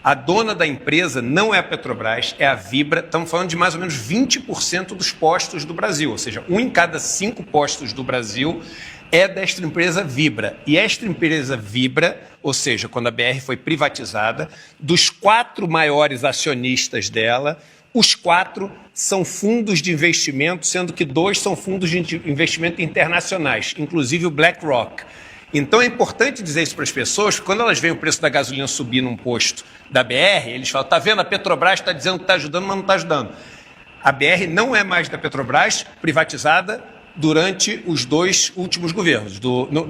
S3: A dona da empresa não é a Petrobras, é a Vibra. Estamos falando de mais ou menos 20% dos postos do Brasil, ou seja, 1 em cada 5 postos do Brasil é desta empresa Vibra. E esta empresa Vibra, ou seja, quando a BR foi privatizada, dos 4 maiores acionistas dela, os 4 são fundos de investimento, sendo que 2 são fundos de investimento internacionais, inclusive o BlackRock. Então é importante dizer isso para as pessoas, porque quando elas veem o preço da gasolina subir num posto da BR, eles falam, está vendo, a Petrobras está dizendo que está ajudando, mas não está ajudando. A BR não é mais da Petrobras, privatizada durante os 2 últimos governos,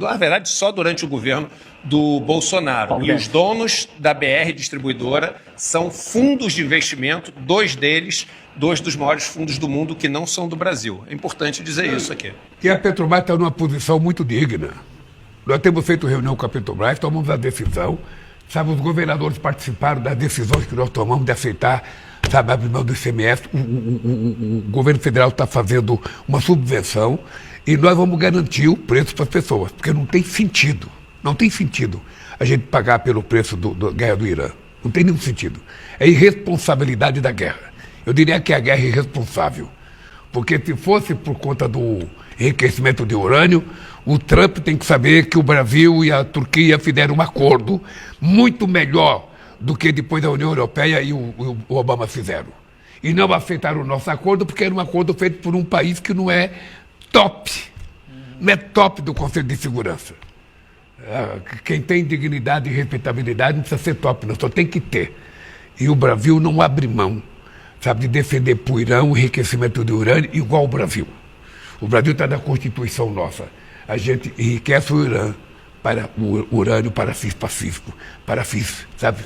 S3: na verdade só durante o governo do Bolsonaro. E os donos da BR Distribuidora são fundos de investimento, 2 deles, 2 dos maiores fundos do mundo que não são do Brasil. É importante dizer isso aqui.
S2: E a Petrobras está numa posição muito digna. Nós temos feito reunião com a Petrobras, tomamos a decisão, sabe, os governadores participaram das decisões que nós tomamos de aceitar, sabe, abrir mão do ICMS. O governo federal está fazendo uma subvenção e nós vamos garantir o preço para as pessoas, porque não tem sentido a gente pagar pelo preço da guerra do Irã. Não tem nenhum sentido. É irresponsabilidade da guerra. Eu diria que a guerra é irresponsável, porque se fosse por conta do enriquecimento de urânio, o Trump tem que saber que o Brasil e a Turquia fizeram um acordo muito melhor do que depois a União Europeia e o Obama fizeram. E não aceitaram o nosso acordo porque era um acordo feito por um país que não é top. Não é top do Conselho de Segurança. Quem tem dignidade e respeitabilidade não precisa ser top, não, só tem que ter. E o Brasil não abre mão, sabe, de defender para o Irã o enriquecimento de urânio igual o Brasil. O Brasil está na Constituição nossa. A gente enriquece o Irã para o urânio para fins pacíficos, para fins, sabe,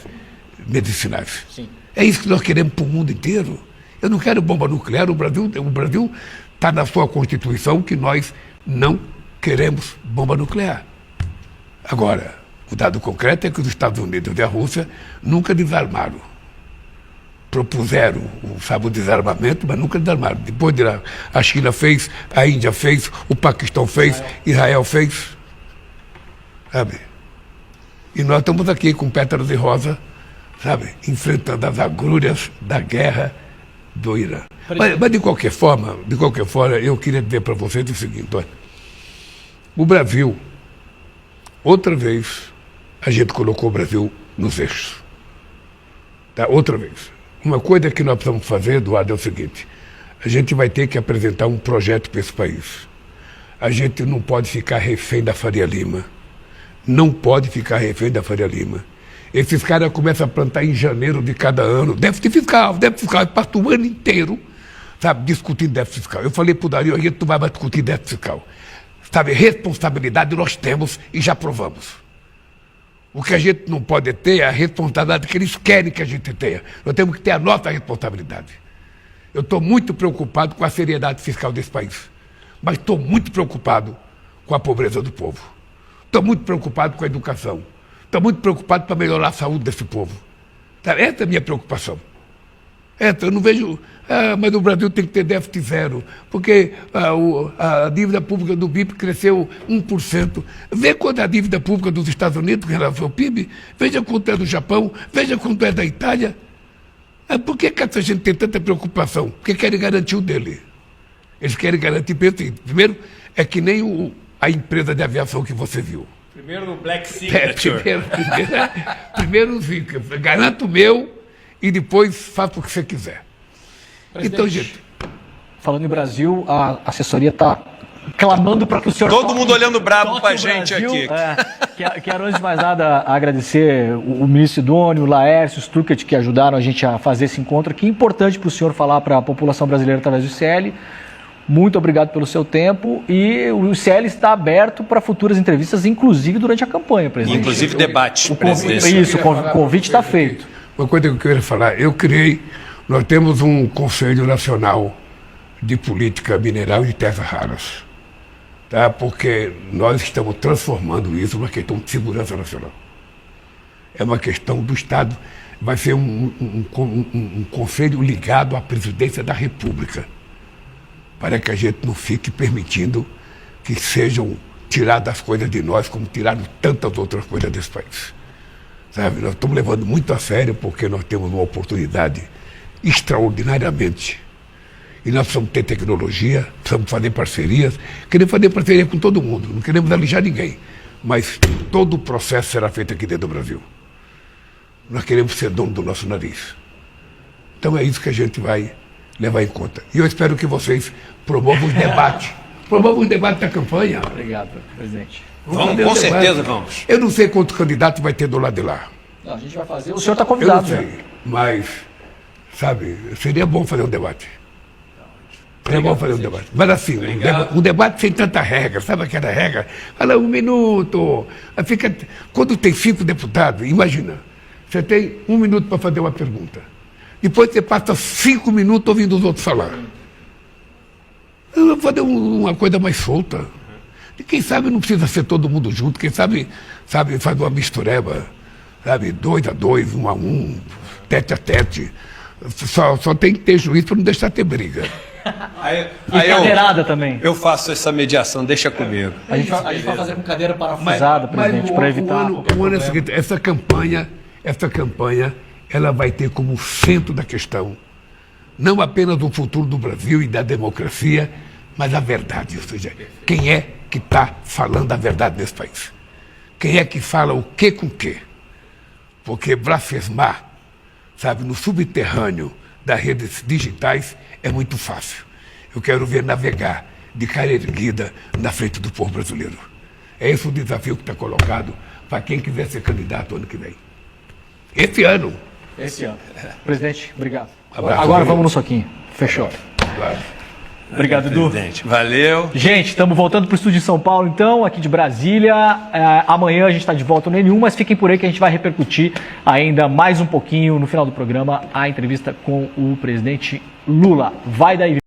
S2: medicinais.
S1: Sim.
S2: É isso que nós queremos para o mundo inteiro. Eu não quero bomba nuclear. O Brasil está na sua Constituição que nós não queremos bomba nuclear. Agora, o dado concreto é que os Estados Unidos e a Rússia nunca desarmaram. Propuseram o desarmamento, mas nunca desarmaram. Depois a China fez, a Índia fez, o Paquistão fez, Israel fez. Sabe? E nós estamos aqui com pétalas de rosa, sabe, enfrentando as agrúrias da guerra do Irã. Mas de qualquer forma, eu queria dizer para vocês o seguinte, olha, o Brasil, outra vez, a gente colocou o Brasil nos eixos. Tá? Outra vez. Uma coisa que nós precisamos fazer, Eduardo, é o seguinte, a gente vai ter que apresentar um projeto para esse país. A gente não pode ficar refém da Faria Lima. Não pode ficar refém da Faria Lima. Esses caras começam a plantar em janeiro de cada ano. Déficit fiscal, passa o ano inteiro, sabe, discutindo déficit fiscal. Eu falei para o Dario, a gente não vai mais discutir déficit fiscal. Sabe, responsabilidade nós temos e já provamos. O que a gente não pode ter é a responsabilidade que eles querem que a gente tenha. Nós temos que ter a nossa responsabilidade. Eu estou muito preocupado com a seriedade fiscal desse país. Mas estou muito preocupado com a pobreza do povo. Estou muito preocupado com a educação. Estou muito preocupado para melhorar a saúde desse povo. Tá? Essa é a minha preocupação. Eu não vejo, mas o Brasil tem que ter déficit zero, porque a dívida pública do BIP cresceu 1%. Vê quanto é a dívida pública dos Estados Unidos em relação ao PIB, veja quanto é do Japão, veja quanto é da Itália. Por que essa gente tem tanta preocupação? Porque querem garantir o dele. Eles querem garantir, primeiro, é que nem a empresa de aviação que você viu.
S3: Primeiro o Black Signature.
S2: Primeiro garanto o meu e depois faça o que você quiser.
S1: Presidente,
S2: então, gente...
S1: Falando em Brasil, a assessoria está clamando para que o senhor...
S3: Todo mundo olhando brabo para a gente aqui.
S1: Quero, antes de mais nada, agradecer o ministro Sidônio, o Laércio, o Stuckert, que ajudaram a gente a fazer esse encontro aqui. Importante para o senhor falar para a população brasileira através do ICL. Muito obrigado pelo seu tempo. E o ICL está aberto para futuras entrevistas, inclusive durante a campanha, presidente.
S3: Inclusive debate.
S1: Isso, o convite está feito.
S2: Uma coisa que eu queria falar, nós temos um Conselho Nacional de Política Mineral e de Terras Raras, tá? Porque nós estamos transformando isso numa questão de segurança nacional. É uma questão do Estado, vai ser um conselho ligado à presidência da República, para que a gente não fique permitindo que sejam tiradas as coisas de nós, como tiraram tantas outras coisas desse país. Sabe, nós estamos levando muito a sério porque nós temos uma oportunidade extraordinariamente. E nós precisamos ter tecnologia, precisamos fazer parcerias. Queremos fazer parceria com todo mundo, não queremos alijar ninguém. Mas todo o processo será feito aqui dentro do Brasil. Nós queremos ser dono do nosso nariz. Então é isso que a gente vai levar em conta. E eu espero que vocês promovam os debates. Promovam os debates da campanha.
S1: Obrigado, presidente.
S3: Vamos, com certeza vamos.
S2: Eu não sei quantos candidatos vai ter do lado de lá.
S1: Não, a gente vai fazer. O senhor está convidado.
S2: Eu não sei, mas, sabe, seria bom fazer um debate. Seria bom fazer um debate. Mas assim, um debate sem tanta regra, sabe aquela regra? Fala 1 minuto. Quando tem 5 deputados, imagina, você tem 1 minuto para fazer uma pergunta. Depois você passa 5 minutos ouvindo os outros falar. Eu vou fazer uma coisa mais solta. E quem sabe não precisa ser todo mundo junto, quem sabe faz uma mistureba, sabe, 2 a 2, 1 a 1, tete a tete. Só tem que ter juízo para não deixar ter briga.
S1: E cadeirada também.
S3: Eu faço essa mediação, deixa comigo.
S1: A gente vai fazer com cadeira parafusada, presidente, para evitar.
S2: O ano é o seguinte, essa campanha, ela vai ter como centro da questão não apenas o futuro do Brasil e da democracia, mas a verdade, ou seja, quem é que está falando a verdade nesse país? Quem é que fala o que com o que? Porque blasfemar, sabe, no subterrâneo das redes digitais é muito fácil. Eu quero ver navegar de cara erguida na frente do povo brasileiro. É esse o desafio que está colocado para quem quiser ser candidato ano que vem. Esse ano.
S1: Presidente, obrigado.
S2: Abraço.
S1: Agora vamos no soquinho. Fechou.
S2: Claro.
S1: Obrigado, Edu.
S3: Valeu.
S1: Gente, estamos voltando para o estúdio de São Paulo, então, aqui de Brasília. Amanhã a gente está de volta no N1, mas fiquem por aí que a gente vai repercutir ainda mais um pouquinho no final do programa a entrevista com o presidente Lula. Vai daí.